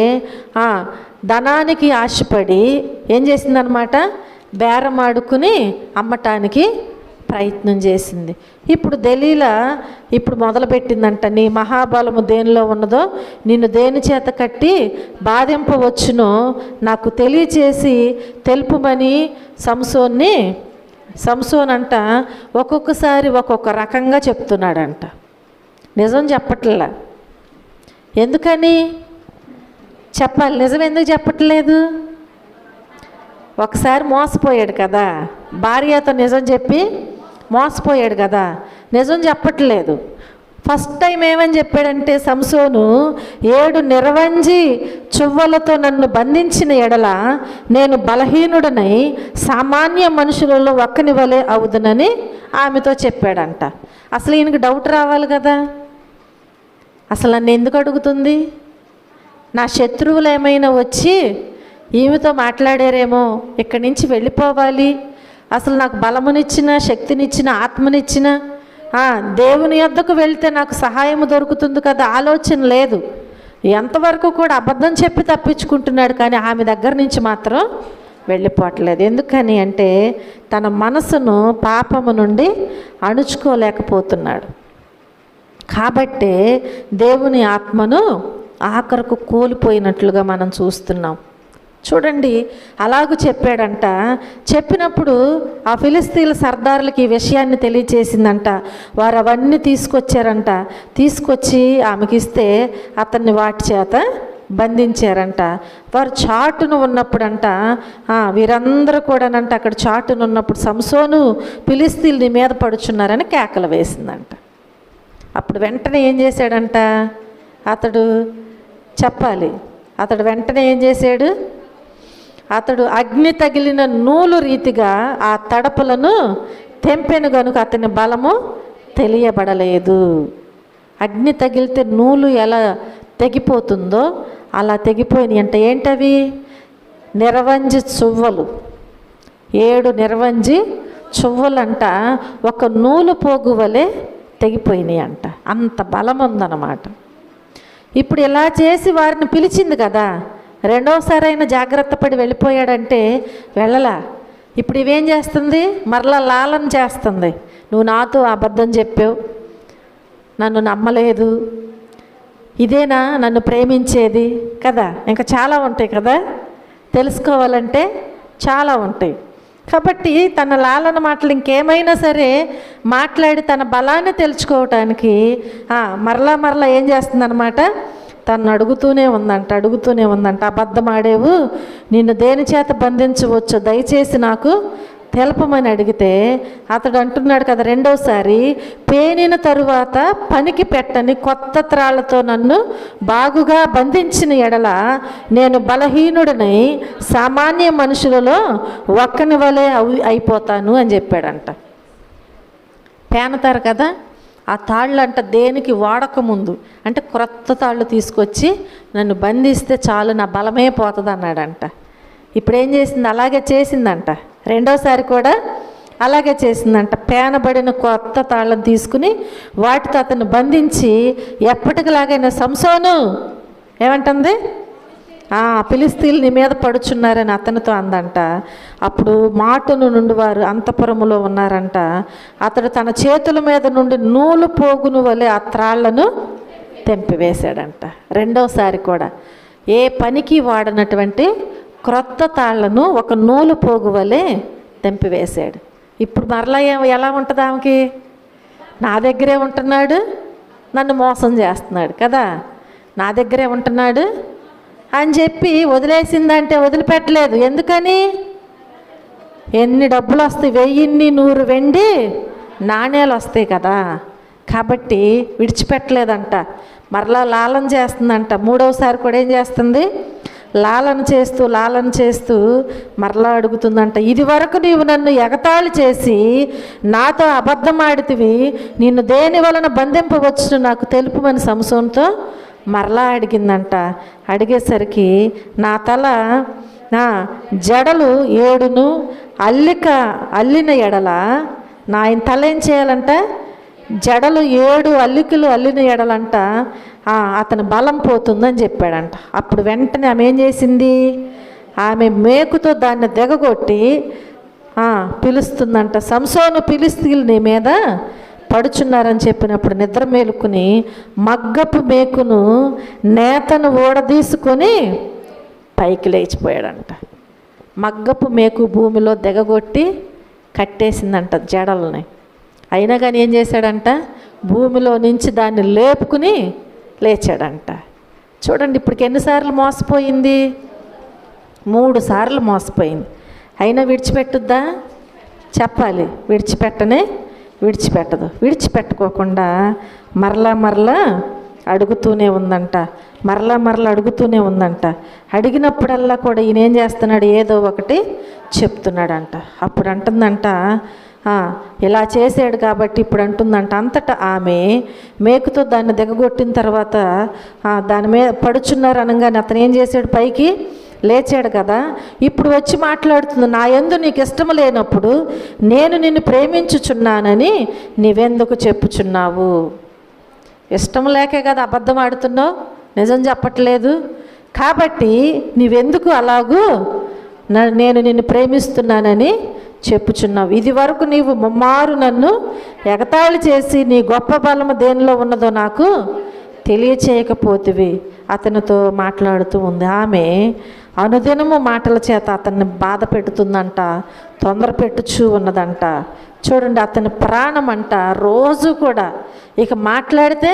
ధనానికి ఆశపడి ఏం చేసిందనమాట, బేరమాడుకుని అమ్మటానికి ప్రయత్నం చేసింది. ఇప్పుడు దెలీలా మొదలుపెట్టిందంట, నీ మహాబలము దేనిలో ఉన్నదో నిన్ను దేని చేత కట్టి బాధింపవచ్చునో నాకు తెలియచేసి తెలుపుమని సంసోన్ అంట ఒక్కొక్కసారి ఒక్కొక్క రకంగా చెప్తున్నాడంట. నిజం చెప్పట్లా. ఎందుకని చెప్పాలి, నిజం ఎందుకు చెప్పట్లేదు? ఒకసారి మోసపోయాడు కదా, భార్యతో నిజం చెప్పి మోసపోయాడు కదా, నిజం చెప్పట్లేదు. ఫస్ట్ టైం ఏమని చెప్పాడంటే, సంసోను 7 నిర్వంజి చువ్వలతో నన్ను బంధించిన ఎడల నేను బలహీనుడనై సామాన్య మనుషులలో ఒక్కని వలె అవుదునని ఆమెతో చెప్పాడంట. అసలు ఈయనకి డౌట్ రావాలి కదా, అసలు నన్ను ఎందుకు అడుగుతుంది, నా శత్రువులు ఏమైనా వచ్చి ఈమెతో మాట్లాడారేమో, ఇక్కడి నుంచి వెళ్ళిపోవాలి, అసలు నాకు బలమునిచ్చిన, శక్తినిచ్చిన, ఆత్మనిచ్చిన దేవుని యొద్దకు వెళ్తే నాకు సహాయం దొరుకుతుంది కదా ఆలోచన లేదు. ఎంతవరకు కూడా అబద్ధం చెప్పి తప్పించుకుంటున్నాడు, కానీ ఆమె దగ్గర నుంచి మాత్రం వెళ్ళిపోవట్లేదు. ఎందుకని అంటే తన మనసును పాపము నుండి అణుచుకోలేకపోతున్నాడు. కాబట్టే దేవుని ఆత్మను ఆఖరకు కోల్పోయినట్లుగా మనం చూస్తున్నాం. చూడండి, అలాగూ చెప్పాడంట. చెప్పినప్పుడు ఆ ఫిలిస్తీన్ల సర్దారులకి ఈ విషయాన్ని తెలియచేసిందంట. వారు అవన్నీ తీసుకొచ్చారంట. తీసుకొచ్చి ఆమెకి ఇస్తే అతన్ని వాటి చేత బంధించారంట. వారు చాటును ఉన్నప్పుడంట వీరందరూ కూడానంట అక్కడ చాటును ఉన్నప్పుడు సంసోను ఫిలిస్తీన్లు నీ మీద పడుచున్నారని కేకలు వేసిందంట. అప్పుడు వెంటనే ఏం చేశాడంట, అతడు చెప్పాలి, అతడు వెంటనే ఏం చేశాడు, అతడు అగ్ని తగిలిన నూలు రీతిగా ఆ తడపలను తెంపెను గనుక అతని బలము తెలియబడలేదు. అగ్ని తగిలితే నూలు ఎలా తెగిపోతుందో అలా తెగిపోయినాయి అంట. ఏంటవి? నిర్వంజి చువ్వలు, 7 నిర్వంజి చువ్వలంట ఒక నూలు పోగు వలె తెగిపోయినాయి అంట. అంత బలం ఉందన్నమాట. ఇప్పుడు ఇలా చేసి వారిని పిలిచింది కదా, రెండోసారి అయినా జాగ్రత్త పడి వెళ్ళిపోయాడంటే వెళ్ళలా. ఇప్పుడు ఇవేం చేస్తుంది, మరలా లాలన చేస్తుంది. నువ్వు నాతో అబద్ధం చెప్పావు, నన్ను నమ్మలేదు, ఇదేనా నన్ను ప్రేమించేది కదా. ఇంకా చాలా ఉంటాయి కదా, తెలుసుకోవాలంటే చాలా ఉంటాయి. కాబట్టి తన లాలన మాటలు ఇంకేమైనా సరే మాట్లాడి తన బలాన్ని తెలుసుకోవటానికి మరలా ఏం చేస్తుందన్నమాట, తను అడుగుతూనే ఉందంట అబద్ధం ఆడేవు, నిన్ను దేని చేత బంధించవచ్చు, దయచేసి నాకు తెలపమని అడిగితే అతడు అంటున్నాడు కదా రెండోసారి, పేనిన తరువాత పనికి పెట్టని కొత్త త్రాళ్లతో నన్ను బాగుగా బంధించిన ఎడల నేను బలహీనుడినై సామాన్య మనుషులలో ఒక్కని వలె అయిపోతాను అని చెప్పాడంట. పేనతారు కదా ఆ తాళ్ళు అంట దేనికి వాడకముందు అంటే క్రొత్త తాళ్ళు తీసుకొచ్చి నన్ను బంధిస్తే చాలు నా బలమే పోతుంది అన్నాడంట. ఇప్పుడు ఏం చేసింది, అలాగే చేసిందంట. రెండోసారి కూడా అలాగే చేసిందంట. పేనబడిన కొత్త తాళ్ళను తీసుకుని వాటితో అతను బంధించి ఎప్పటికిలాగైనా సంసోను ఏమంటుంది, ఫిలిస్తీయులు నీ మీద పడుచున్నారని అతనితో అందంట. అప్పుడు మాటును నుండి వారు అంతఃపురములో ఉన్నారంట. అతడు తన చేతుల మీద నుండి నూలు పోగును వలె ఆ త్రాళ్లను తెంపివేశాడంట. రెండోసారి కూడా ఏ పనికి వాడినటువంటి క్రొత్త తాళ్లను ఒక నూలు పోగు వలె తెంపివేశాడు. ఇప్పుడు మరలా ఎలా ఉంటుంది ఆమెకి, నా దగ్గరే ఉంటున్నాడు, నన్ను మోసం చేస్తున్నాడు కదా, నా దగ్గరే ఉంటున్నాడు అని చెప్పి వదిలేసిందంటే వదిలిపెట్టలేదు. ఎందుకని, ఎన్ని డబ్బులు వస్తాయి, 1000 వెండి నాణేలు వస్తాయి కదా, కాబట్టి విడిచిపెట్టలేదంట. మరలా లాలన చేస్తుందంట. మూడవసారి కూడా ఏం చేస్తుంది, లాలన చేస్తూ మరలా అడుగుతుందంట, ఇది వరకు నీవు నన్ను ఎగతాళి చేసి నాతో అబద్ధం ఆడితివి, నిన్ను దేని వలన బంధింపవచ్చును నాకు తెలుపుమని సంసోనుతో మరలా అడిగిందంట. అడిగేసరికి నా తల జడలు 7 అల్లిన ఎడల ఆయన తల ఏం చేయాలంట, జడలు 7 అల్లికలు అల్లిన ఎడలంట అతని బలం పోతుందని చెప్పాడంట. అప్పుడు వెంటనే ఆమె ఏం చేసింది, ఆమె మేకుతో దాన్ని దిగగొట్టి పిలుస్తుందంట, సంసోను ఫిలిస్తీయులు నీ మీద పడుచున్నారని చెప్పినప్పుడు నిద్ర మేలుకుని మగ్గపు మేకును నేతను ఊడదీసుకొని పైకి లేచిపోయాడంట. మగ్గపు మేకు భూమిలో దిగగొట్టి కట్టేసిందంట జడల్ని. అయినా కానీ ఏం చేశాడంట, భూమిలో నుంచి దాన్ని లేపుకుని లేచాడంట. చూడండి ఇప్పటికి ఎన్నిసార్లు మోసపోయింది, 3 సార్లు మోసపోయింది. అయినా విడిచిపెట్టుద్దా, చెప్పాలి, విడిచిపెట్టదు. విడిచిపెట్టుకోకుండా మరలా అడుగుతూనే ఉందంట. అడిగినప్పుడల్లా కూడా ఈయన ఏం చేస్తున్నాడు, ఏదో ఒకటి చెప్తున్నాడంట. అప్పుడు అంటుందంట, ఇలా చేసాడు కాబట్టి ఇప్పుడు అంటుందంట, అంతటా ఆమె మేకుతో దాన్ని దిగగొట్టిన తర్వాత దాని మీద పడుచున్నారు అనగానే అతను ఏం చేశాడు, పైకి లేచాడు కదా. ఇప్పుడు వచ్చి మాట్లాడుతుంది, నా యందు నీకు ఇష్టం లేనప్పుడు నేను నిన్ను ప్రేమించుచున్నానని నీవెందుకు చెప్పుచున్నావు, ఇష్టం లేకే కదా అబద్ధం ఆడుతున్నావు, నిజం చెప్పట్లేదు కాబట్టి నీవెందుకు అలాగూ నేను నిన్ను ప్రేమిస్తున్నానని చెప్పుచున్నావు. ఇది వరకు నీవు ముమ్మారు నన్ను ఎగతాళి చేసి నీ గొప్ప బలము దేనిలో ఉన్నదో నాకు తెలియచేయకపోతివి అతనితో మాట్లాడుతూ ఉంది. ఆమె అనుదినము మాటల చేత అతన్ని బాధ పెడుతుందంట, తొందర పెట్టుచూ ఉన్నదంట. చూడండి అతని ప్రాణం అంట రోజు కూడా ఇక మాట్లాడితే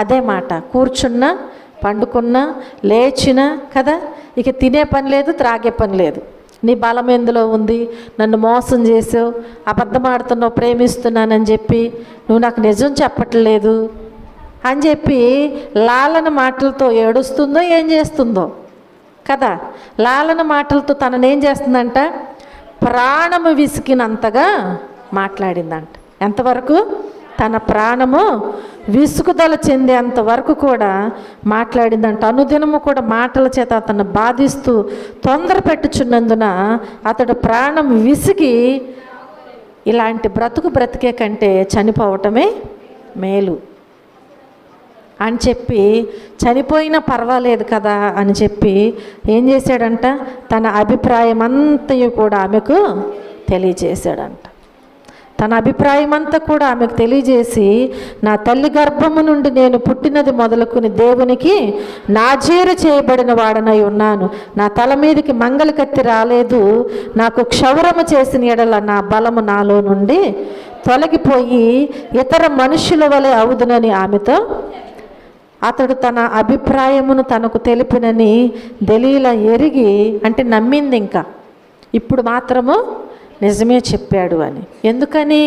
అదే మాట, కూర్చున్నా పండుకున్నా లేచినా కదా, ఇక తినే పని లేదు, త్రాగే పని లేదు. నీ బలం ఎందులో ఉంది, నన్ను మోసం చేసావు, అబద్ధం ఆడుతున్నావు, ప్రేమిస్తున్నానని చెప్పి నువ్వు నాకు నిజం చెప్పట్లేదు అని చెప్పి లాలన మాటలతో ఏడుస్తుందో ఏం చేస్తుందో కదా. లాలన మాటలతో తననేం చేస్తుందంట, ప్రాణము విసికినంతగా మాట్లాడిందంట. ఎంతవరకు, తన ప్రాణము విసుగుదల చెందేంత వరకు కూడా మాట్లాడిందంట. అనుదినము కూడా మాటల చేత అతన్ని బాధిస్తూ తొందర పెట్టుచున్నందున అతడు ప్రాణం విసిగి ఇలాంటి బ్రతికే కంటే చనిపోవటమే మేలు అని చెప్పి, చనిపోయినా పర్వాలేదు కదా అని చెప్పి ఏం చేశాడంట, తన అభిప్రాయం అంతయు కూడా ఆమెకు తెలియజేశాడంట. తన అభిప్రాయం అంతా కూడా ఆమెకు తెలియజేసి, నా తల్లి గర్భము నుండి నేను పుట్టినది మొదలుకుని దేవునికి నాజీరు చేయబడిన వాడనై ఉన్నాను. నా తల మీదకి మంగళ కత్తి రాలేదు. నాకు క్షౌరము చేసిన ఎడల నా బలము నాలో నుండి తొలగిపోయి ఇతర మనుషుల వలె అవుదునని ఆమెతో అతడు తన అభిప్రాయమును తనకు తెలిపినని దెలీలా ఎరిగి, అంటే నమ్మింది. ఇంకా ఇప్పుడు మాత్రము నిజమే చెప్పాడు అని. ఎందుకని?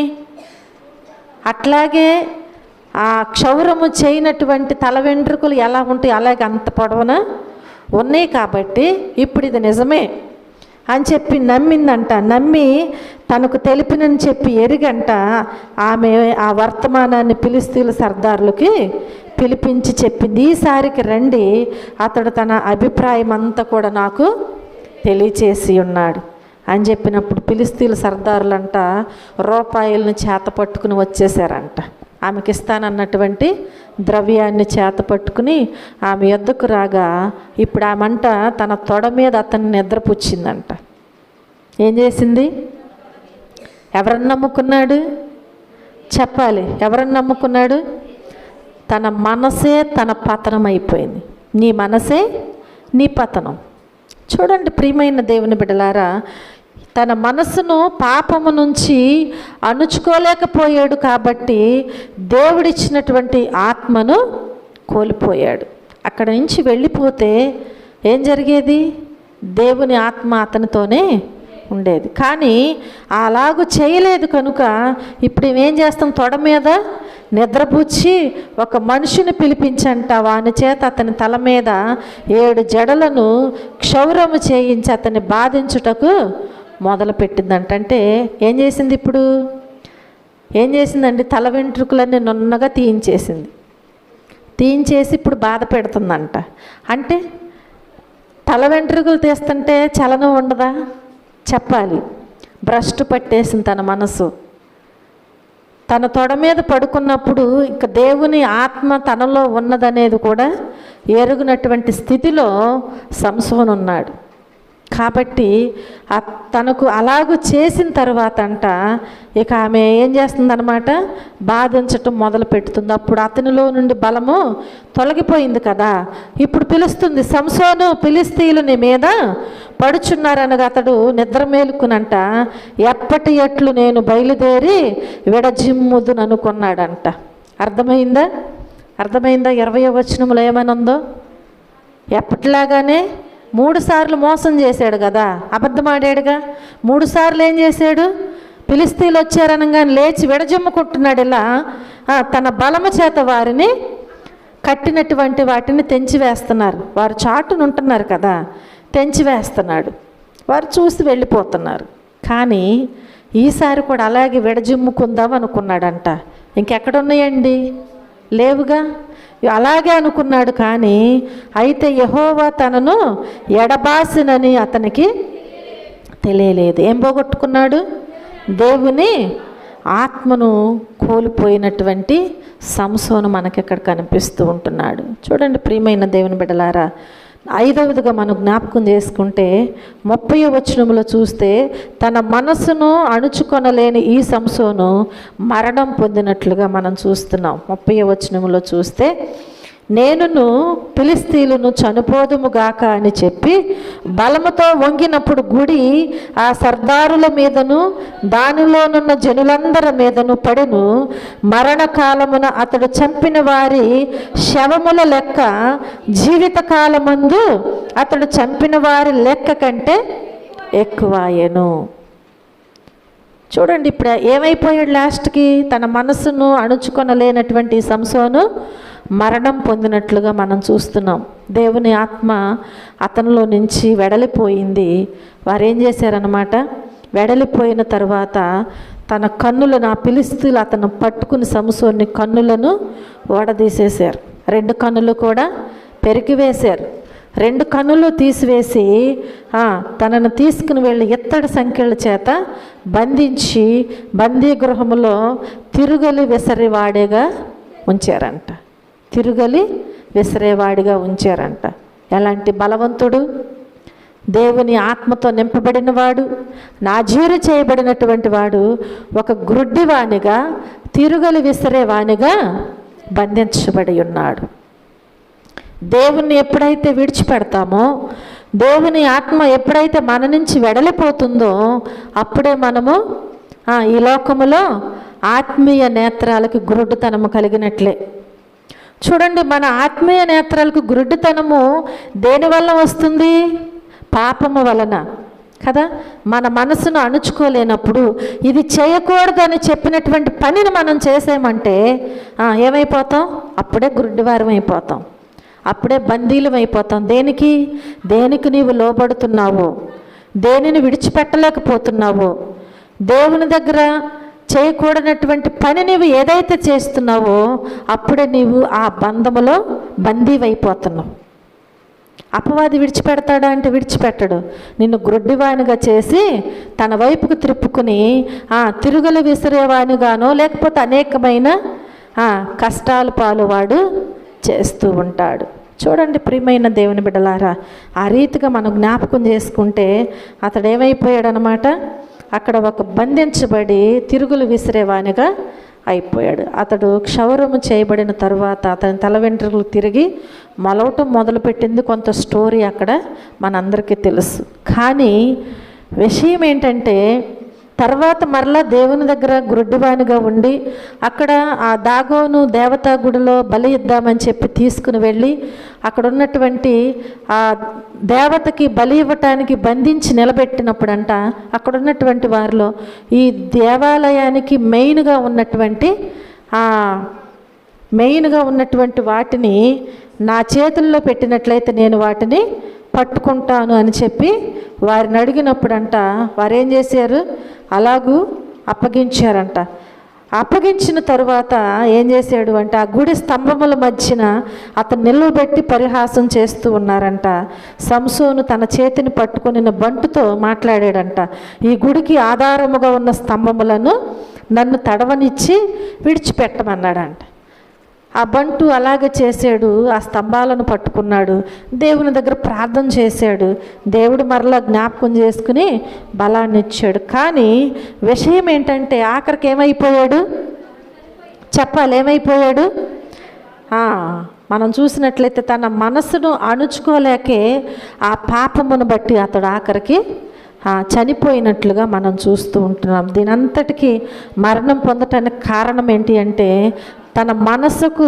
అట్లాగే ఆ క్షౌరము చేయనటువంటి తల వెంట్రుకలు ఎలా ఉంటాయి అలాగే అంత పొడవున ఉన్నాయి కాబట్టి ఇప్పుడు ఇది నిజమే అని చెప్పి నమ్మిందంట. నమ్మి తనకు తెలిపినని చెప్పి ఎరిగంట ఆమె ఆ వర్తమానాన్ని ఫిలిష్తీయుల సర్దారులకి పిలిపించి చెప్పింది, ఈసారికి రండి, అతడు తన అభిప్రాయం అంతా కూడా నాకు తెలియచేసి ఉన్నాడు అని చెప్పినప్పుడు ఫిలిష్తీయుల సర్దారులంట రూపాయలను చేత పట్టుకుని వచ్చేసారంట. ఆమెకి ఇస్తానన్నటువంటి ద్రవ్యాన్ని చేత పట్టుకుని ఆమె యొద్దకు రాగా ఇప్పుడు ఆమంట తన తొడ మీద అతన్ని నిద్రపుచ్చిందంట. ఏం చేసింది? ఎవరన్నా నమ్ముకున్నాడు? చెప్పాలి. ఎవరన్నా నమ్ముకున్నాడు? తన మనసే తన పతనం అయిపోయింది. నీ మనసే నీ పతనం. చూడండి ప్రియమైన దేవుని బిడ్డలారా, తన మనసును పాపము నుంచి అణుచుకోలేకపోయాడు కాబట్టి దేవుడిచ్చినటువంటి ఆత్మను కోల్పోయాడు. అక్కడ నుంచి వెళ్ళిపోతే ఏం జరిగేది? దేవుని ఆత్మ అతనితోనే ఉండేది. కానీ అలాగూ చేయలేదు కనుక ఇప్పుడు ఏం చేస్తాం? తొడ మీద నిద్రపుచ్చి ఒక మనిషిని పిలిపించంట, వాని చేత అతని తల మీద 7 జడలను క్షౌరము చేయించి అతన్ని బాధించుటకు మొదలుపెట్టిందంట. అంటే ఏం చేసింది? ఇప్పుడు ఏం చేసిందండి? తల వెంట్రుకలన్నీ నున్నగా తీయించేసింది. తీయించేసి ఇప్పుడు బాధ పెడుతుందంట. అంటే తల వెంట్రుకలు తీస్తుంటే చలనం ఉండదా? చెప్పాలి. భ్రష్టు పట్టేసింది తన మనసు. తన తొడ మీద పడుకున్నప్పుడు ఇంకా దేవుని ఆత్మ తనలో ఉన్నదనేది కూడా ఎరుగునటువంటి స్థితిలో సంసోను ఉన్నాడు. కాబట్టి తనకు అలాగూ చేసిన తర్వాత అంట ఇక ఆమె ఏం చేస్తుందన్నమాట? బాధించటం మొదలు పెడుతుంది. అప్పుడు అతనిలో నుండి బలము తొలగిపోయింది కదా. ఇప్పుడు పిలుస్తుంది, సంసోను, ఫిలిష్తీయులు నీ మీద పడుచున్నారనగా అతడు నిద్ర మేలుకునంట ఎప్పటి ఎట్లు నేను బయలుదేరి విడజిమ్ముదును అనుకున్నాడంట. అర్థమైందా? 20వ వచనంలో ఏమనుందో? ఎప్పటిలాగానే 3 సార్లు మోసం చేశాడు కదా, అబద్ధమాడాడుగా. 3 సార్లు ఏం చేశాడు? ఫిలిష్తీయులు వచ్చారనగానే లేచి విడజమ్ముకుంటున్నాడు. ఇలా తన బలము చేత వారిని కట్టినటువంటి వాటిని తెంచివేస్తున్నారు. వారు చాటును ఉంటున్నారు కదా, తెంచివేస్తున్నాడు. వారు చూసి వెళ్ళిపోతున్నారు. కానీ ఈసారి కూడా అలాగే విడజిమ్ముకుందాం అనుకున్నాడంట. ఇంకెక్కడున్నాయండి? లేవుగా. అలాగే అనుకున్నాడు. కానీ అయితే యెహోవా తనను ఎడబాసినని అతనికి తెలియలేదు. ఏం పోగొట్టుకున్నాడు? దేవుని ఆత్మను కోల్పోయినటువంటి సంసోను మనకి ఇక్కడ కనిపిస్తూ ఉంటున్నాడు. చూడండి ప్రియమైన దేవుని బిడ్డలారా, 5వదిగా మనం జ్ఞాపకం చేసుకుంటే 30వ వచనంలో చూస్తే తన మనసును అణుచుకొనలేని ఈ సంసోను మరణం పొందినట్లుగా మనం చూస్తున్నాం. 30వ వచనంలో చూస్తే నేనును ఫిలిష్తీయులను చనిపోదుముగాక అని చెప్పి బలముతో వంగినప్పుడు గుడి ఆ సర్దారుల మీదను దానిలోనున్న జనులందరి మీదను పడెను. మరణకాలమున అతడు చంపిన వారి శవముల లెక్క జీవితకాలమందు అతడు చంపిన వారి లెక్క కంటే ఎక్కువాయెను. చూడండి ఇప్పుడు ఏమైపోయాడు? లాస్ట్కి తన మనసును అణుచుకొనలేనటువంటి సంసోను మరణం పొందినట్లుగా మనం చూస్తున్నాం. దేవుని ఆత్మ అతనిలో నుంచి వెడలిపోయింది. వారు ఏం చేశారనమాట? వెడలిపోయిన తర్వాత తన కన్నులను, ఆ ఫిలిష్తీయులు అతను పట్టుకుని సంసోన్ని కన్నులను ఓడదీసేశారు. 2 కన్నులు కూడా పెరికివేశారు. 2 కన్నులు తీసివేసి తనను తీసుకుని వెళ్ళి ఇత్తడి సంఖ్యల చేత బంధించి బందీ గృహములో తిరుగలి విసరివాడిగా ఉంచారంట. తిరుగలి విసిరేవాడిగా ఉంచారంట. ఎలాంటి బలవంతుడు! దేవుని ఆత్మతో నింపబడిన వాడు, నాజీరు చేయబడినటువంటి వాడు ఒక గ్రుడ్డివానిగా, తిరుగలి విసిరేవానిగా బంధించబడి ఉన్నాడు. దేవుణ్ణి ఎప్పుడైతే విడిచిపెడతామో, దేవుని ఆత్మ ఎప్పుడైతే మన నుంచి వెడలిపోతుందో, అప్పుడే మనము ఈ లోకములో ఆత్మీయ నేత్రాలకు గురుడుతనము కలిగినట్లే. చూడండి, మన ఆత్మీయ నేత్రాలకు గురుడుతనము దేనివల్ల వస్తుంది? పాపము వలన కదా. మన మనసును అణుచుకోలేనప్పుడు, ఇది చేయకూడదని చెప్పినటువంటి పనిని మనం చేసామంటే ఏమైపోతాం? అప్పుడే గురుడివారం అయిపోతాం, అప్పుడే బందీలం అయిపోతాం. దేనికి నీవు లోబడుతున్నావో, దేనిని విడిచిపెట్టలేకపోతున్నావో, దేవుని దగ్గర చేయకూడనటువంటి పని నీవు ఏదైతే చేస్తున్నావో, అప్పుడే నీవు ఆ బంధములో బందీవైపోతున్నావు. అపవాది విడిచిపెడతాడా అంటే విడిచిపెట్టడు. నిన్ను గ్రుడ్డివానిగా చేసి తన వైపుకు త్రిప్పుకుని తిరుగులు విసిరేవానిగానో, లేకపోతే అనేకమైన కష్టాలు పాలు వాడు చేస్తూ ఉంటాడు. చూడండి ప్రియమైన దేవుని బిడ్డలారా, ఆ రీతిగా మనం జ్ఞాపకం చేసుకుంటే అతడు ఏమైపోయాడనమాట? అక్కడ ఒక బంధించబడి తిరుగులు విసిరేవానిగా అయిపోయాడు. అతడు క్షౌరము చేయబడిన తరువాత అతని తల వెంట్రుకలు తిరిగి మొలవటం మొదలుపెట్టింది. కొంత స్టోరీ అక్కడ మనందరికీ తెలుసు. కానీ విషయం ఏంటంటే, తర్వాత మరలా దేవుని దగ్గర గురుడ్డివానిగా ఉండి అక్కడ ఆ దాగోను దేవతా గుడిలో బలి ఇద్దామని చెప్పి తీసుకుని వెళ్ళి అక్కడ ఉన్నటువంటి ఆ దేవతకి బలి ఇవ్వటానికి బంధించి నిలబెట్టినప్పుడంట, అక్కడ ఉన్నటువంటి వారిలో ఈ దేవాలయానికి మెయిన్గా ఉన్నటువంటి వాటిని నా చేతుల్లో పెట్టినట్లయితే నేను వాటిని పట్టుకుంటాను అని చెప్పి వారిని అడిగినప్పుడంట, వారేం చేశారు? అలాగూ అప్పగించారంట. అప్పగించిన తరువాత ఏం చేశాడు అంటే, ఆ గుడి స్తంభముల మధ్యన అతను నిలువబెట్టి పరిహాసం చేస్తూ ఉన్నారంట. సంసోను తన చేతిని పట్టుకుని బంటుతో మాట్లాడాడంట, ఈ గుడికి ఆధారముగా ఉన్న స్తంభములను నన్ను తడవనిచ్చి విడిచిపెట్టమన్నాడంట. ఆ బంటు అలాగే చేశాడు, ఆ స్తంభాలను పట్టుకున్నాడు, దేవుని దగ్గర ప్రార్థన చేశాడు. దేవుడు మరలా జ్ఞాపకం చేసుకుని బలాన్ని ఇచ్చాడు. కానీ విషయం ఏంటంటే, ఆఖరికి ఏమైపోయాడు చెప్పాలి? ఏమైపోయాడు? మనం చూసినట్లయితే తన మనసును అణుచుకోలేకే ఆ పాపమును బట్టి అతడు ఆఖరికి చనిపోయినట్లుగా మనం చూస్తూ ఉంటున్నాం. దీనంతటికీ మరణం పొందటానికి కారణం ఏంటి అంటే, తన మనసుకు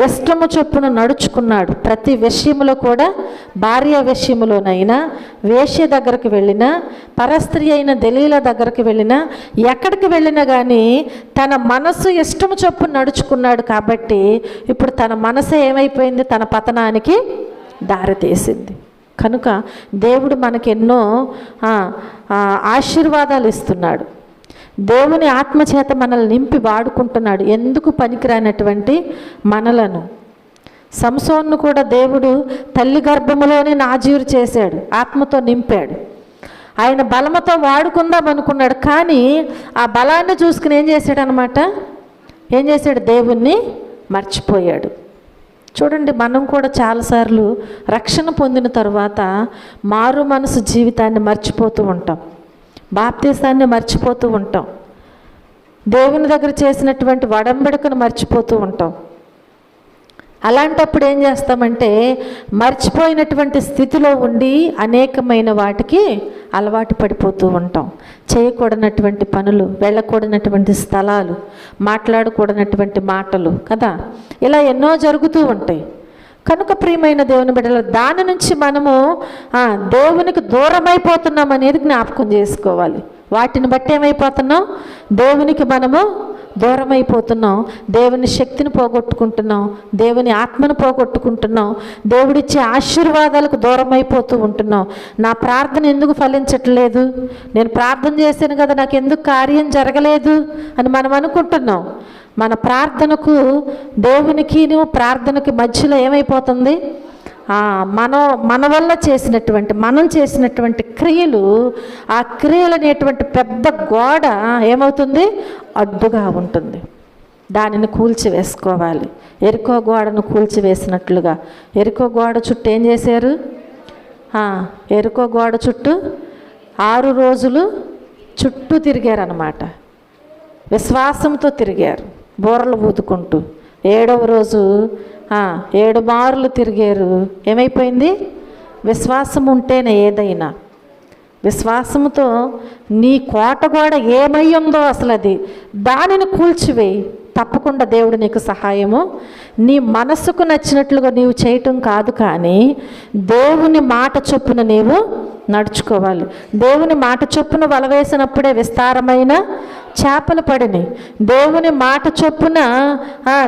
ఇష్టము చొప్పున నడుచుకున్నాడు. ప్రతి విషయంలో కూడా, భార్య విషయంలోనైనా, వేశ్య దగ్గరికి వెళ్ళినా, పరస్త్రీ అయిన దెలీలా దగ్గరికి వెళ్ళినా, ఎక్కడికి వెళ్ళినా కానీ తన మనసు ఇష్టము చొప్పున నడుచుకున్నాడు. కాబట్టి ఇప్పుడు తన మనసు ఏమైపోయింది? తన పతనానికి దారితీసింది. కనుక దేవుడు మనకి ఎన్నో ఆశీర్వాదాలు ఇస్తున్నాడు. దేవుని ఆత్మచేత మనల్ని నింపి వాడుకుంటున్నాడు. ఎందుకు పనికిరానటువంటి మనలను. సంసోన్ను కూడా దేవుడు తల్లి గర్భములోనే నాజీరు చేశాడు, ఆత్మతో నింపాడు. ఆయన బలముతో వాడుకుందాం అనుకున్నాడు. కానీ ఆ బలాన్ని చూసుకుని ఏం చేశాడు? దేవుణ్ణి మర్చిపోయాడు. చూడండి, మనం కూడా చాలాసార్లు రక్షణ పొందిన తర్వాత మారు మనసు జీవితాన్ని మర్చిపోతూ ఉంటాం, బాప్తీసాన్ని మర్చిపోతూ ఉంటాం, దేవుని దగ్గర చేసినటువంటి వడంబడికను మర్చిపోతూ ఉంటాం. అలాంటప్పుడు ఏం చేస్తామంటే, మర్చిపోయినటువంటి స్థితిలో ఉండి అనేకమైన వాటికి అలవాటు పడిపోతూ ఉంటాం. చేయకూడనటువంటి పనులు, వెళ్ళకూడనటువంటి స్థలాలు, మాట్లాడకూడనటువంటి మాటలు కదా, ఇలా ఎన్నో జరుగుతూ ఉంటాయి. కనుక ప్రియమైన దేవుని బిడ్డలు, దాని నుంచి మనము దేవునికి దూరమైపోతున్నాం అనేది జ్ఞాపకం చేసుకోవాలి. వాటిని బట్టి ఏమైపోతున్నాం? దేవునికి మనము దూరం అయిపోతున్నాం, దేవుని శక్తిని పోగొట్టుకుంటున్నాం, దేవుని ఆత్మను పోగొట్టుకుంటున్నాం, దేవుడిచ్చే ఆశీర్వాదాలకు దూరం అయిపోతూ ఉంటున్నాం. నా ప్రార్థన ఎందుకు ఫలించట్లేదు, నేను ప్రార్థన చేశాను కదా, నాకు ఎందుకు కార్యం జరగలేదు అని మనం అనుకుంటున్నాం. మన ప్రార్థనకు దేవునికి ప్రార్థనకి మధ్యలో ఏమైపోతుంది? మనం చేసినటువంటి క్రియలు, ఆ క్రియలు అనేటువంటి పెద్ద గోడ ఏమవుతుంది? అడ్డుగా ఉంటుంది. దానిని కూల్చివేసుకోవాలి. ఎరికో గోడను కూల్చివేసినట్లుగా ఎరికో గోడ చుట్టూ ఏం చేశారు? ఎరుకో గోడ చుట్టూ 6 రోజులు చుట్టూ తిరిగారనమాట. విశ్వాసంతో తిరిగారు, బోరలు ఊదుకుంటూ. 7వ రోజు 7 మార్లు తిరిగారు. ఏమైపోయింది? విశ్వాసం ఉంటేనే ఏదైనా. విశ్వాసంతో నీ కోట గోడ ఏమై ఉందో అసలు దానిని కూల్చివేయి. తప్పకుండా దేవుడు నీకు సహాయము. నీ మనసుకు నచ్చినట్లుగా నీవు చేయటం కాదు, కానీ దేవుని మాట చొప్పున నీవు నడుచుకోవాలి. దేవుని మాట చొప్పున వల వేసినప్పుడే విస్తారమైన చేపలు పడినాయి. దేవుని మాట చొప్పున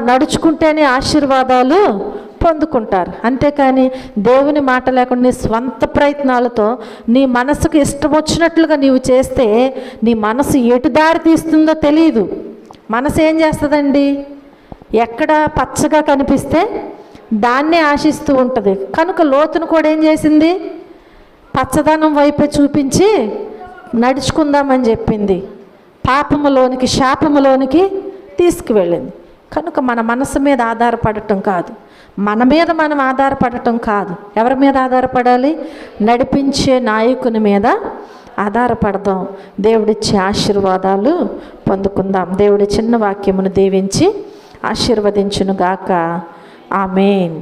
నడుచుకుంటేనే ఆశీర్వాదాలు పొందుకుంటారు. అంతేకాని దేవుని మాట లేకుండా నీ స్వంత ప్రయత్నాలతో నీ మనసుకు ఇష్టం వచ్చినట్లుగా నీవు చేస్తే నీ మనసు ఎటు దారి తీస్తుందో తెలియదు. మనసు ఏం చేస్తుందండి? ఎక్కడ పచ్చగా కనిపిస్తే దాన్నే ఆశిస్తూ ఉంటుంది. కనుక లోతును కూడా ఏం చేసింది? పచ్చదనం వైపే చూపించి నడుచుకుందామని చెప్పింది. పాపములోనికి, శాపములోనికి తీసుకువెళ్ళింది. కనుక మన మనసు మీద ఆధారపడటం కాదు, మన మీద మనం ఆధారపడటం కాదు. ఎవరి మీద ఆధారపడాలి? నడిపించే నాయకుని మీద ఆధారపడదాం. దేవుడిచ్చే ఆశీర్వాదాలు పొందుకుందాం. దేవుడి చిన్న వాక్యమును దీవించి ఆశీర్వదించును గాక. ఆమేన్.